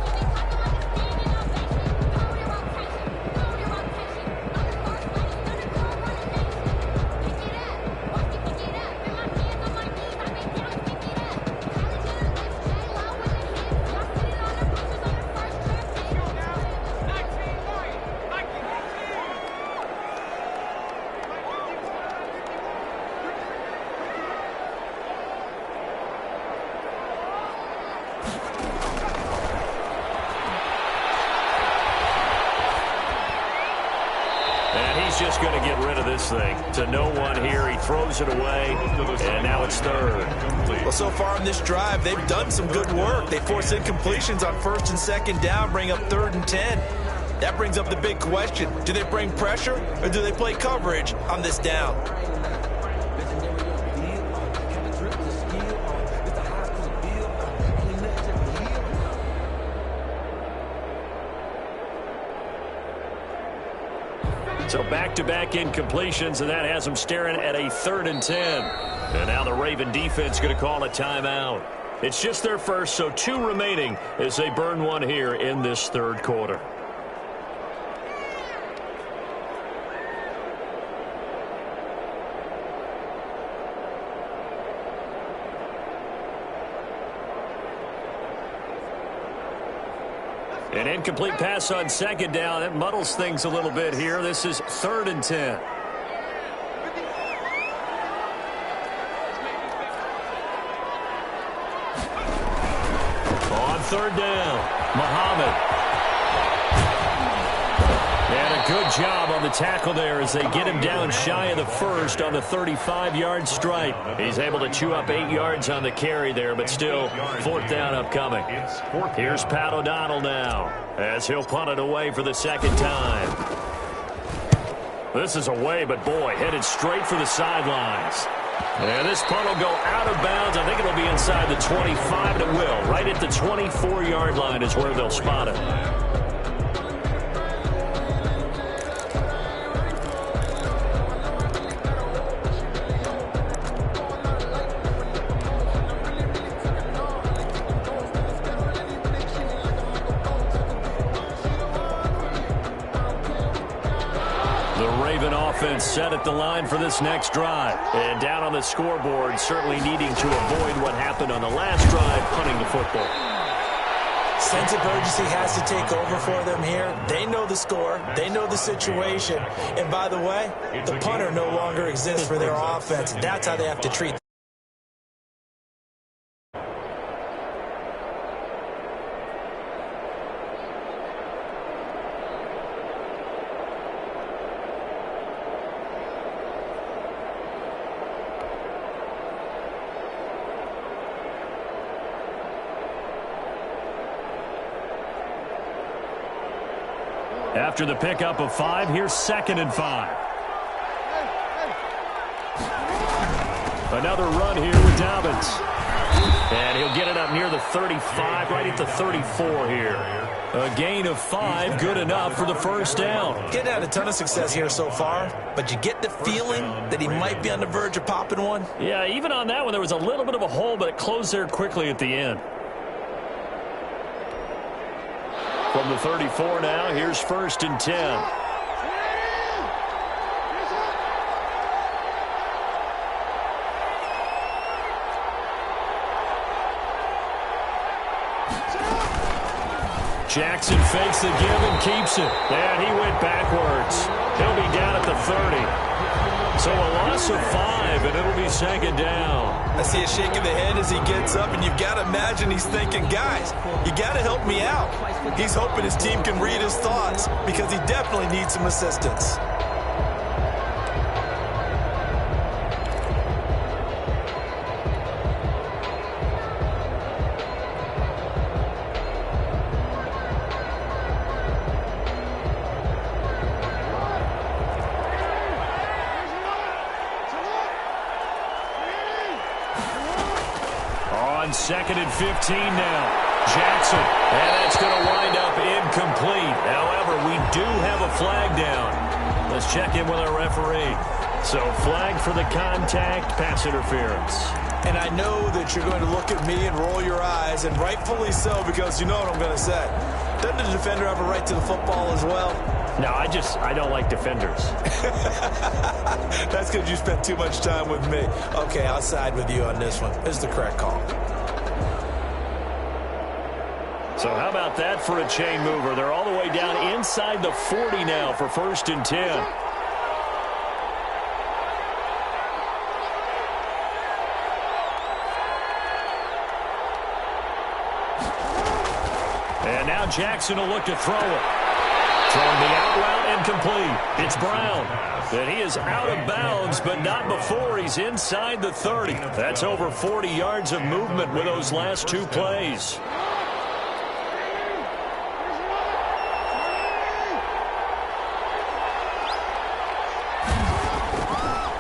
Just going to get rid of this thing to no one here. He throws it away, and now it's 3rd. Well, so far in this drive, they've done some good work. They force incompletions on 1st and 2nd down, bring up 3rd and 10. That brings up the big question. Do they bring pressure, or do they play coverage on this down? So back-to-back incompletions, and that has them staring at a 3rd and 10. And now the Raven defense going to call a timeout. It's just their first, so 2 remaining as they burn one here in this third quarter. An incomplete pass on second down. It muddles things a little bit here. This is 3rd and 10. On 3rd down, Muhammad. And a good job on the tackle there as they get him down shy of the first on the 35-yard stripe. He's able to chew up 8 yards on the carry there, but still 4th down upcoming. Here's Pat O'Donnell now as he'll punt it away for the 2nd time. This is away, but boy, headed straight for the sidelines. And this punt will go out of bounds. I think it'll be inside the 25, and it will. Right at the 24-yard line is where they'll spot it. Offense set at the line for this next drive. And down on the scoreboard, certainly needing to avoid what happened on the last drive, punting the football. Sense of urgency has to take over for them here. They know the score. They know the situation. And by the way, the punter no longer exists for their offense. That's how they have to treat them. After the pickup of 5, here's 2nd and 5. Another run here with Dobbins. And he'll get it up near the 35, right at the 34 here. A gain of 5, good enough for the 1st down. Getting had a ton of success here so far, but you get the feeling that he might be on the verge of popping one. Yeah, even on that one, there was a little bit of a hole, but it closed there quickly at the end. From the 34 now, here's 1st and 10. Jackson fakes the give and keeps it. And he went backwards. He'll be down at the 30. So a loss of 5, and it'll be 2nd down. I see a shake of the head as he gets up, and you've got to imagine he's thinking, guys, you got to help me out. He's hoping his team can read his thoughts because he definitely needs some assistance. On 2nd and 15 now. Jackson. And that's going to wind up incomplete. However, we do have a flag down. Let's check in with our referee. So flag for the contact, pass interference. And I know that you're going to look at me and roll your eyes, and rightfully so, because you know what I'm going to say. Doesn't the defender have a right to the football as well? No, I don't like defenders. That's because you spent too much time with me. Okay, I'll side with you on this one. This is the correct call. So how about that for a chain mover? They're all the way down inside the 40 now for 1st and 10. And now Jackson will look to throw it. Throwing the out route incomplete. It's Brown. And he is out of bounds, but not before he's inside the 30. That's over 40 yards of movement with those last 2 plays.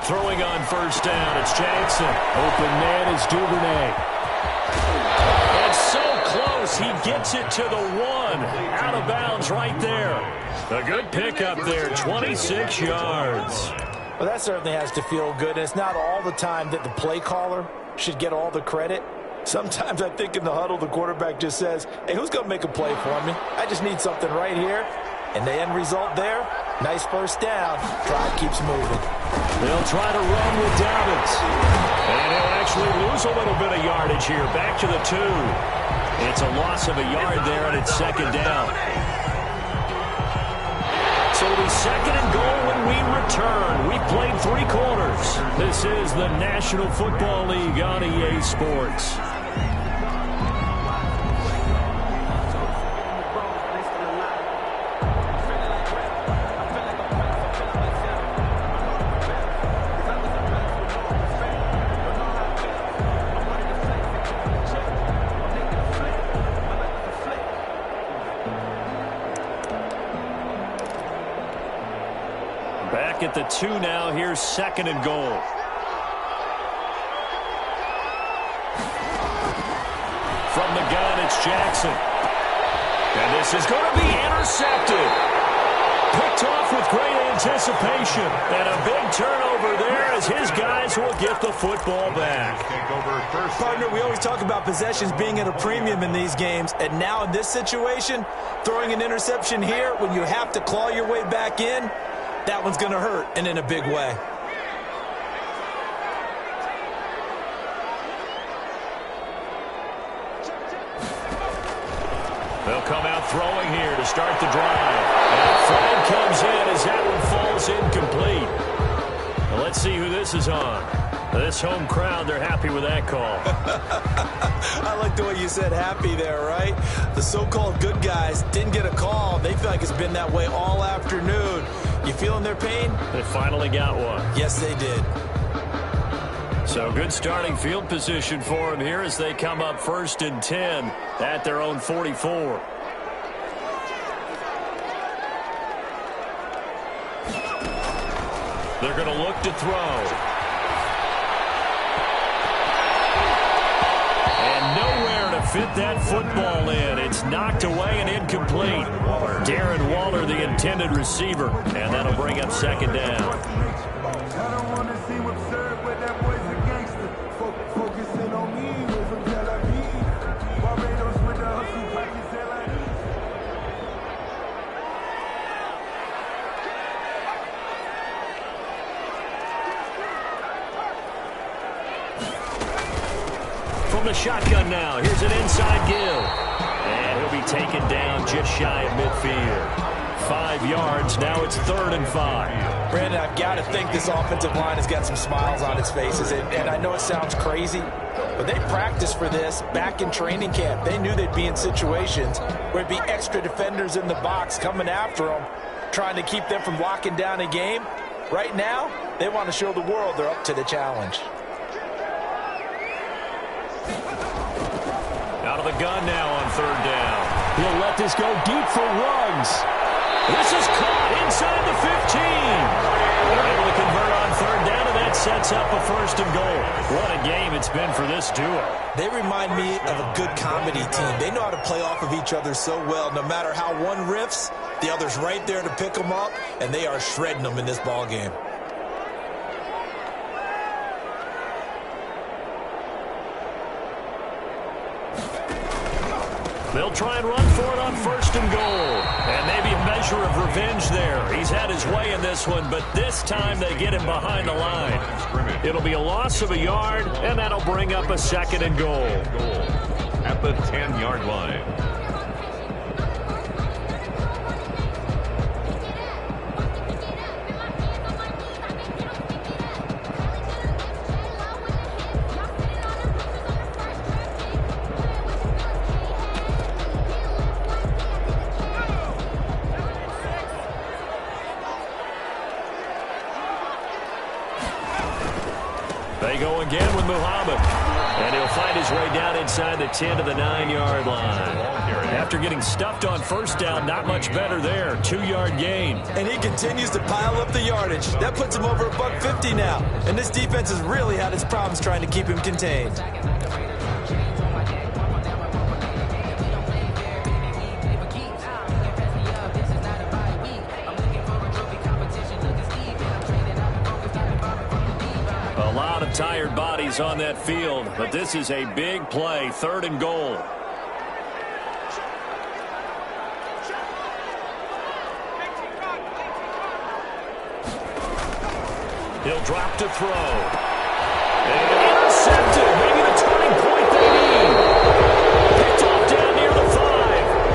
Throwing on 1st down, it's Jackson. Open man is Duvernay. And so close, he gets it to the 1. Out of bounds right there. A good pickup there, 26 yards. Well, that certainly has to feel good. And it's not all the time that the play caller should get all the credit. Sometimes I think in the huddle, the quarterback just says, hey, who's going to make a play for me? I just need something right here. And the end result there, nice first down. Drive keeps moving. They'll try to run with Dobbins. And he'll actually lose a little bit of yardage here. Back to the 2. It's a loss of a yard there, and it's second down. So it'll be second and goal when we return. We've played 3 quarters. This is the National Football League on EA Sports. Back at the 2 now. Here's second and goal. From the gun, it's Jackson. And this is going to be intercepted. Picked off with great anticipation. And a big turnover there as his guys will get the football back. Partner, we always talk about possessions being at a premium in these games. And now in this situation, throwing an interception here when you have to claw your way back in, that one's going to hurt, and in a big way. They'll come out throwing here to start the drive. And a flag comes in as that one falls incomplete. Well, let's see who this is on. This home crowd, they're happy with that call. I like the way you said happy there, right? The so-called good guys didn't get a call. They feel like it's been that way all afternoon. You feeling their pain? They finally got one. Yes, they did. So good starting field position for them here as they come up 1st and 10 at their own 44. They're going to look to throw. Nowhere to fit that football in. It's knocked away and incomplete. Darren Waller, the intended receiver, and that'll bring up second down. From the shotgun now, here's an inside give. And he'll be taken down just shy of midfield. 5 yards, now it's 3rd and 5. Brandon, I've got to think this offensive line has got some smiles on its faces. And I know it sounds crazy, but they practiced for this back in training camp. They knew they'd be in situations where it'd be extra defenders in the box coming after them, trying to keep them from locking down a game. Right now, they want to show the world they're up to the challenge. Out of the gun now on 3rd down. He'll let this go deep for Ruggs. This is caught inside the 15. They're able to convert on 3rd down, and that sets up a 1st and goal. What a game it's been for this duo. They remind me of a good comedy team. They know how to play off of each other so well. No matter how one riffs, the other's right there to pick them up, and they are shredding them in this ball game. They'll try and run for it on 1st and goal. And maybe a measure of revenge there. He's had his way in this one, but this time they get him behind the line. It'll be a loss of a yard, and that'll bring up a 2nd and goal. At the 10-yard line. They go again with Muhammad. And he'll find his way down inside the 10 to the 9-yard line. After getting stuffed on 1st down, not much better there. 2-yard gain. And he continues to pile up the yardage. That puts him over $150 now. And this defense has really had its problems trying to keep him contained. lot of tired bodies on that field, but this is a big play, 3rd and goal. He'll drop to throw. And intercepted. Maybe the turning point they need. Picked off down near the 5.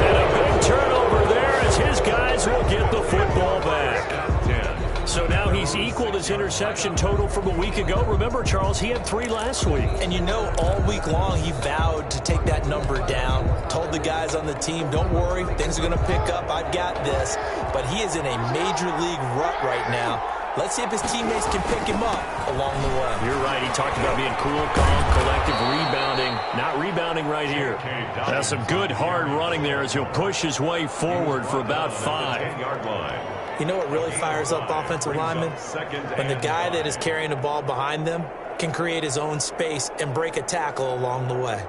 And a big turnover there as his guys will get the football back. So now he's equaled his interception total from a week ago. Remember, Charles, he had 3 last week. And you know, all week long he vowed to take that number down. Told the guys on the team, don't worry, things are going to pick up. I've got this. But he is in a major league rut right now. Let's see if his teammates can pick him up along the way. You're right. He talked about being cool, calm, collective, rebounding. Not rebounding right here. That's some good, hard running there as he'll push his way forward for about 5. You know what really fires up offensive linemen? When the guy that is carrying the ball behind them can create his own space and break a tackle along the way.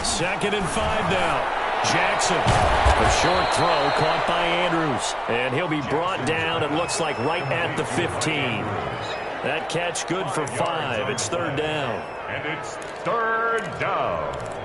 Second and 5 now. Jackson. A short throw caught by Andrews. And he'll be brought down, it looks like, right at the 15. That catch good for 5. It's 3rd down. And it's 3rd down.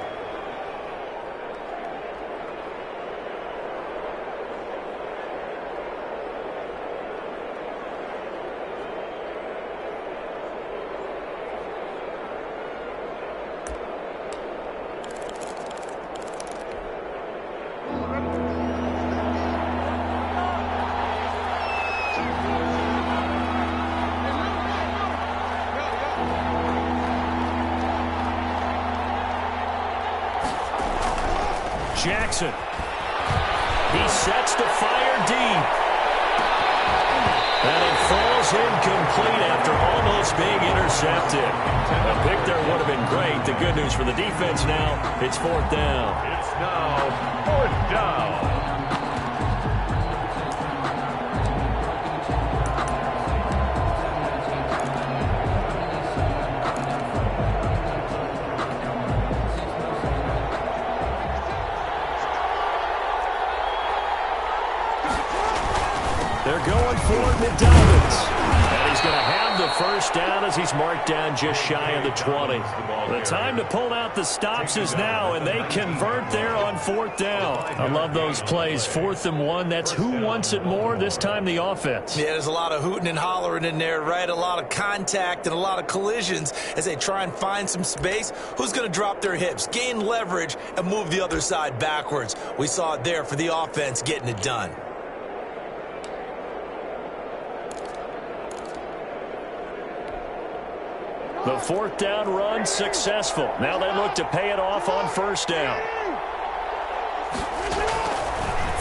Jackson. He sets to fire deep. And it falls incomplete after almost being intercepted. A pick there would have been great. The good news for the defense now, it's 4th down. It's now 4th down. They're going for McDonald's. And he's going to have the 1st down as he's marked down just shy of the 20. The time to pull out the stops is now, and they convert there on 4th down. I love those plays. 4th and 1. That's who wants it more, this time the offense. Yeah, there's a lot of hooting and hollering in there, right? A lot of contact and a lot of collisions as they try and find some space. Who's going to drop their hips, gain leverage, and move the other side backwards? We saw it there for the offense getting it done. The 4th down run successful. Now they look to pay it off on 1st down.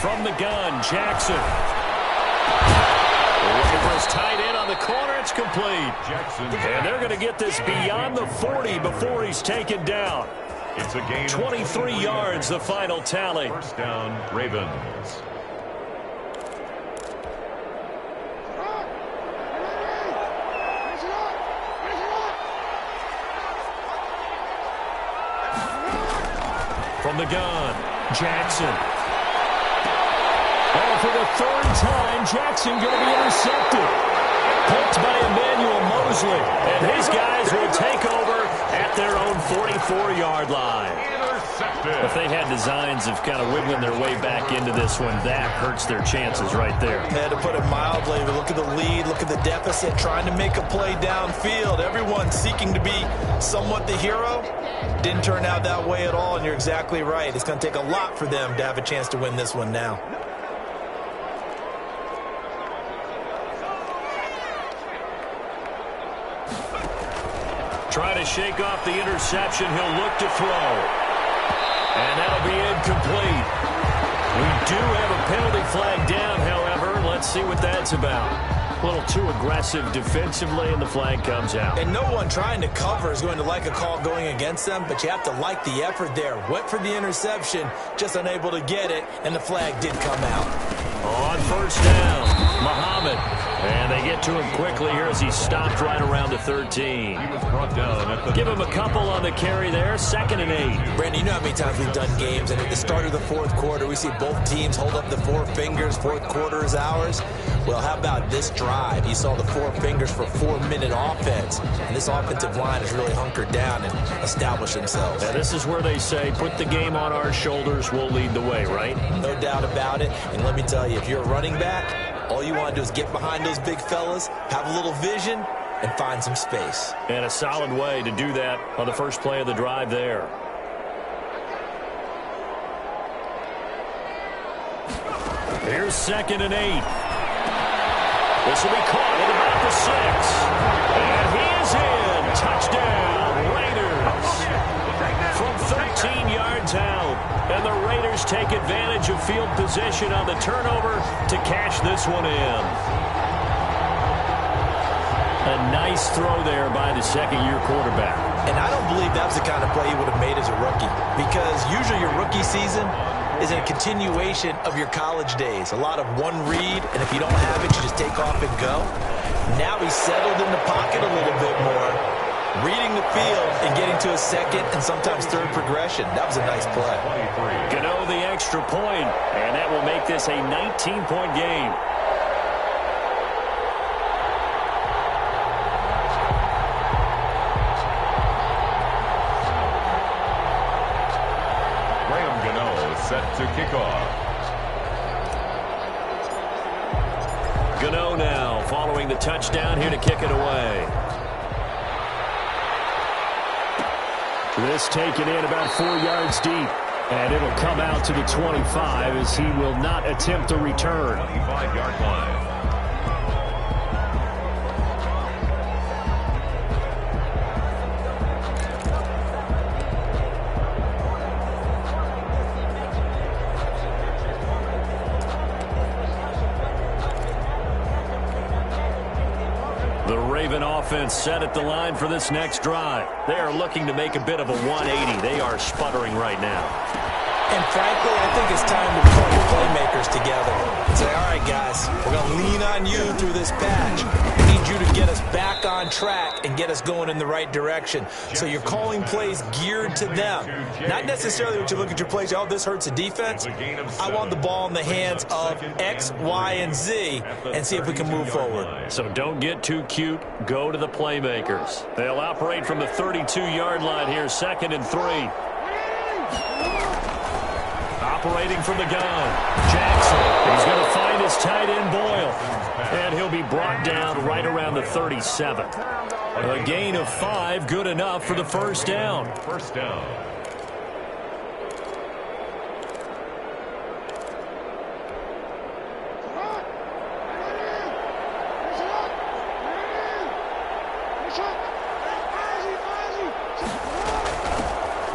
From the gun, Jackson. Looking for his tight end on the corner. It's complete. And they're going to get this beyond the 40 before he's taken down. It's a gain 23 yards, the final tally. 1st down, Ravens. From the gun, Jackson. Oh, for the 3rd time, Jackson going to be intercepted. Picked by Emmanuel Mosley. And his guys will take over at their own 44-yard line. Intercepted. If they had designs of kind of wiggling their way back into this one, that hurts their chances right there. Yeah, to put it mildly, but look at the lead, look at the deficit, trying to make a play downfield. Everyone seeking to be somewhat the hero. Didn't turn out that way at all, and you're exactly right. It's going to take a lot for them to have a chance to win this one now. Try to shake off the interception. He'll look to throw. And that'll be incomplete. We do have a penalty flag down, however. Let's see what that's about. A little too aggressive defensively, and the flag comes out. And no one trying to cover is going to like a call going against them, but you have to like the effort there. Went for the interception, just unable to get it, and the flag did come out. On first down, Muhammad. And they get to him quickly here as he stopped right around the 13. He was brought down at the Give him a couple on the carry there, 2nd and 8. Brandon, you know how many times we've done games, and at the start of the fourth quarter, we see both teams hold up the 4 fingers, fourth quarter is ours. Well, how about this drive? You saw the 4 fingers for 4-minute offense, and this offensive line has really hunkered down and established themselves. Now, this is where they say, put the game on our shoulders, we'll lead the way, right? No doubt about it, and let me tell you, if you're a running back, all you want to do is get behind those big fellas, have a little vision, and find some space. And a solid way to do that on the first play of the drive there. Here's 2nd and 8. This will be caught at about the 6. And he is in. Touchdown, Raiders. From 13 yards out. And the Raiders take advantage of field position on the turnover to cash this one in. A nice throw there by the second-year quarterback. And I don't believe that was the kind of play he would have made as a rookie, because usually your rookie season is a continuation of your college days. A lot of one read, and if you don't have it, you just take off and go. Now he's settled in the pocket a little bit more, reading the field and getting to a second and sometimes third progression. That was a nice play. Gano the extra point, and that will make this a 19-point game. Set to kick off. Gano now following the touchdown here to kick it away. This taken in about 4 yards deep. And it'll come out to the 25 as he will not attempt a return. 25-yard line. Offense set at the line for this next drive. They are looking to make a bit of a 180. They are sputtering right now. And frankly, I think it's time to pull your playmakers together and say, all right, guys, we're going to lean on you through this patch. We need you to get us back on track and get us going in the right direction. So you're calling plays geared to them. Not necessarily what you look at your plays, oh, this hurts the defense. I want the ball in the hands of X, Y, and Z and see if we can move forward. So don't get too cute. Go to the playmakers. They'll operate from the 32-yard line here, 2nd and 3. Operating from the gun, Jackson. He's going to find his tight end, Boyle. And he'll be brought down right around the 37. A gain of 5, good enough for the first down. First down.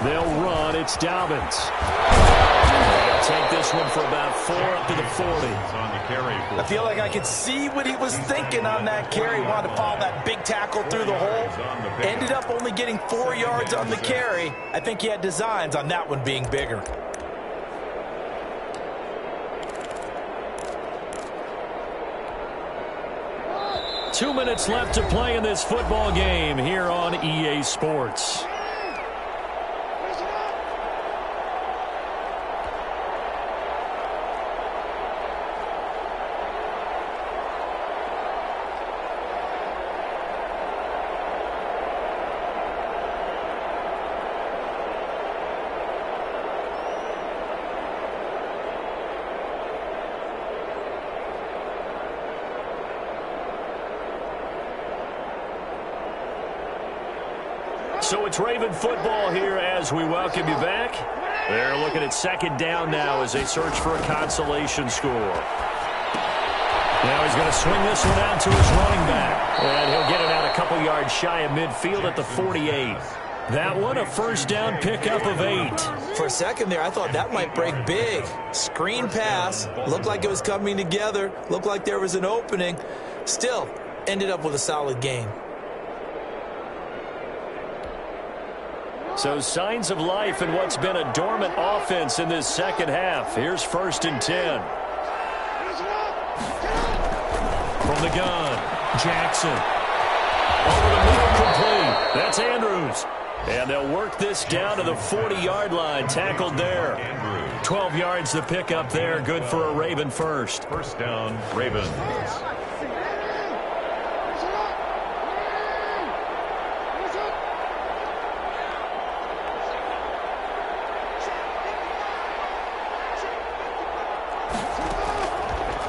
They'll run. It's Dobbins. Take this one for about 4 up to the 40. I feel like I could see what he was thinking on that carry. Wanted to follow that big tackle through the hole. Ended up only getting 4 yards on the carry. I think he had designs on that one being bigger. Two minutes left to play in this football game here on EA Sports. So it's Raven football here as we welcome you back. They're looking at 2nd down now as they search for a consolation score. Now he's going to swing this one out to his running back. And he'll get it out a couple yards shy of midfield at the 48. That one, a first down pickup of 8. For a second there, I thought that might break big. Screen pass. Looked like it was coming together. Looked like there was an opening. Still, ended up with a solid gain. So signs of life in what's been a dormant offense in this second half. Here's 1st and 10. From the gun, Jackson. Over the middle, complete. That's Andrews. And they'll work this down to the 40-yard line, tackled there. 12 yards to pick up there, good for a Raven first. First down, Ravens.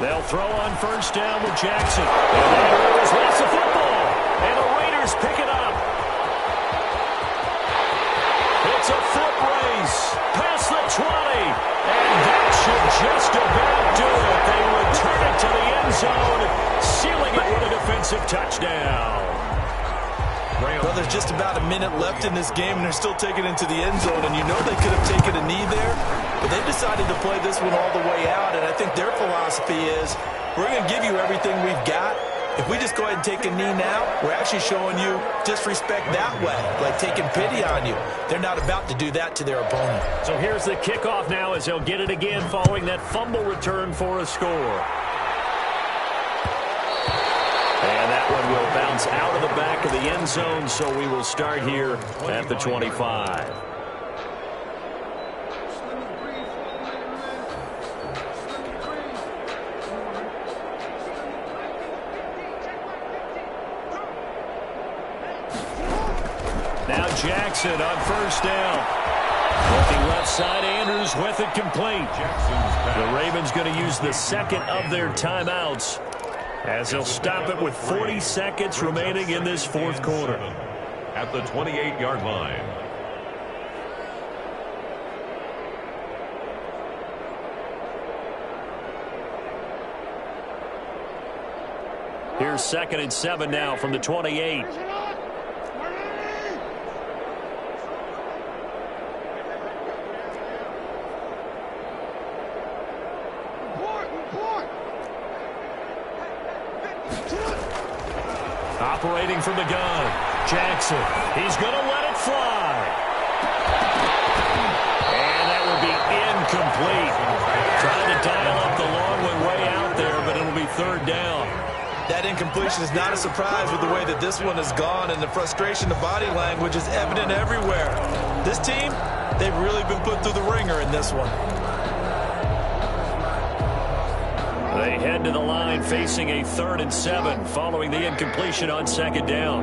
They'll throw on first down with Jackson. And Andrews lost the football. And the Raiders pick it up. It's a foot race past the 20, and that should just about do it. They return it to the end zone, sealing it with a defensive touchdown. Well, there's just about a minute left in this game, and they're still taking it to the end zone, and you know they could have taken a knee there, but they decided to play this one all the way out, and I think their philosophy is, we're going to give you everything we've got. If we just go ahead and take a knee now, we're actually showing you disrespect that way, like taking pity on you. They're not about to do that to their opponent. So here's the kickoff now as they'll get it again following that fumble return for a score. And that one will bounce out of the back of the end zone, so we will start here at the 25. Now Jackson on first down. Looking left side, Andrews with it complete. The Ravens going to use the second of their timeouts as they'll stop it with 40 seconds remaining in this fourth quarter. At the 28-yard line. Here's 2nd and 7 now from the 28. Operating from the gun, Jackson. He's going to let it fly. And that will be incomplete. Trying to dial up the long one way out there, but it'll be 3rd down. That incompletion is not a surprise with the way that this one has gone, and the frustration, the body language is evident everywhere. This team, they've really been put through the ringer in this one. They head to the line facing a 3rd and 7 following the incompletion on 2nd down.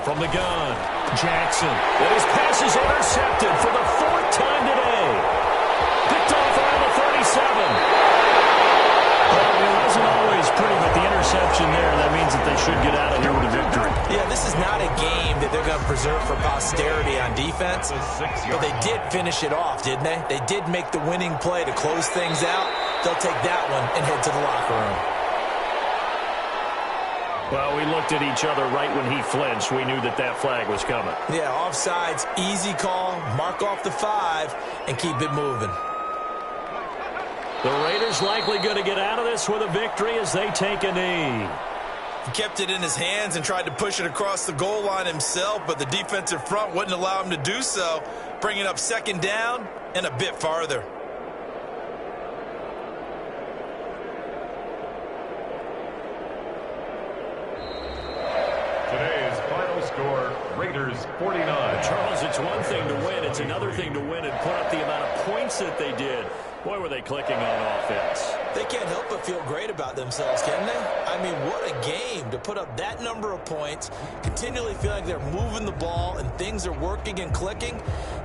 From the gun, Jackson. And his pass is intercepted for the 4th time today. Picked off around the 37. Well, it wasn't always pretty, but the interception there, that means that they should get out of here with a victory. Yeah, this is not a game that they're going to preserve for posterity on defense, but they did finish it off, didn't they? They did make the winning play to close things out. They'll take that one and head to the locker room. Well, we looked at each other right when he flinched. We knew that that flag was coming. Yeah, offsides, easy call, mark off the 5, and keep it moving. The Raiders likely going to get out of this with a victory as they take a knee. He kept it in his hands and tried to push it across the goal line himself, but the defensive front wouldn't allow him to do so, bringing up 2nd down and a bit farther. Today's final score, Raiders 49. Charles, it's one thing to win. It's another thing to win and put up the amount of points that they did. Boy, were they clicking on offense. They can't help but feel great about themselves, can they? I mean, what a game to put up that number of points, continually feel like they're moving the ball and things are working and clicking.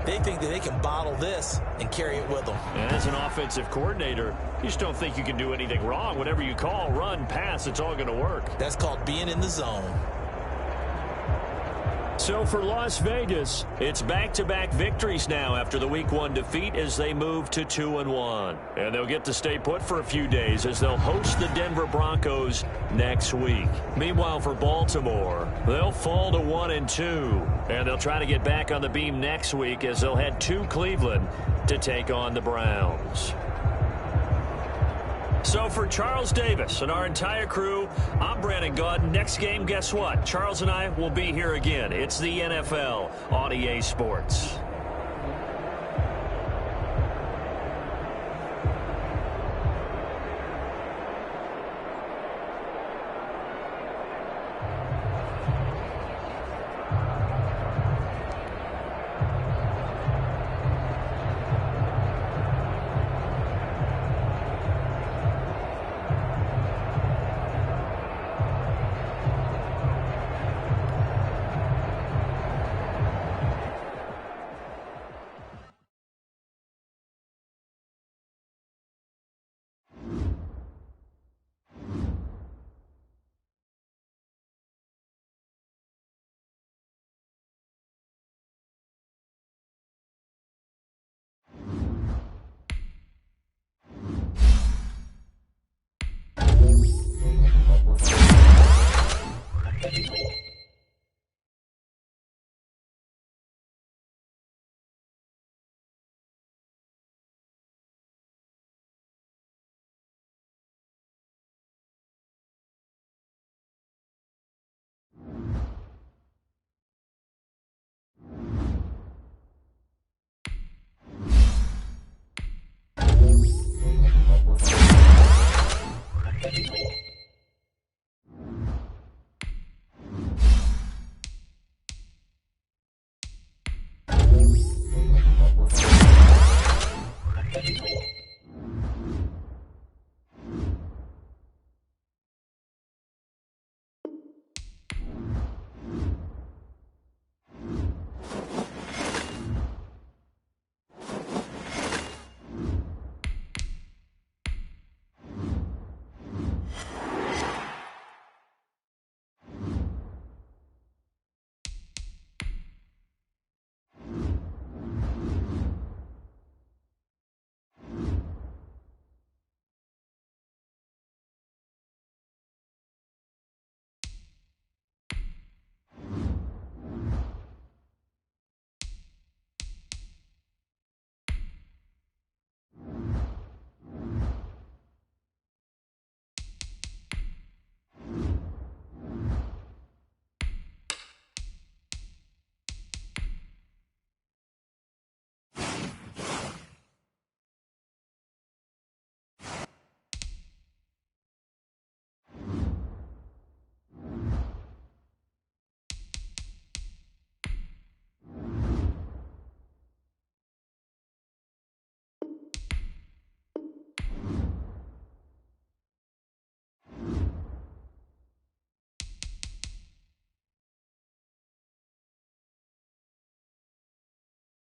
They think that they can bottle this and carry it with them. And as an offensive coordinator, you just don't think you can do anything wrong. Whatever you call, run, pass, it's all going to work. That's called being in the zone. So for Las Vegas, it's back-to-back victories now after the Week 1 defeat as they move to 2-1. And they'll get to stay put for a few days as they'll host the Denver Broncos next week. Meanwhile, for Baltimore, they'll fall to 1-2. And they'll try to get back on the beam next week as they'll head to Cleveland to take on the Browns. So for Charles Davis and our entire crew, I'm Brandon Gaudin. Next game, guess what? Charles and I will be here again. It's the NFL on EA Sports.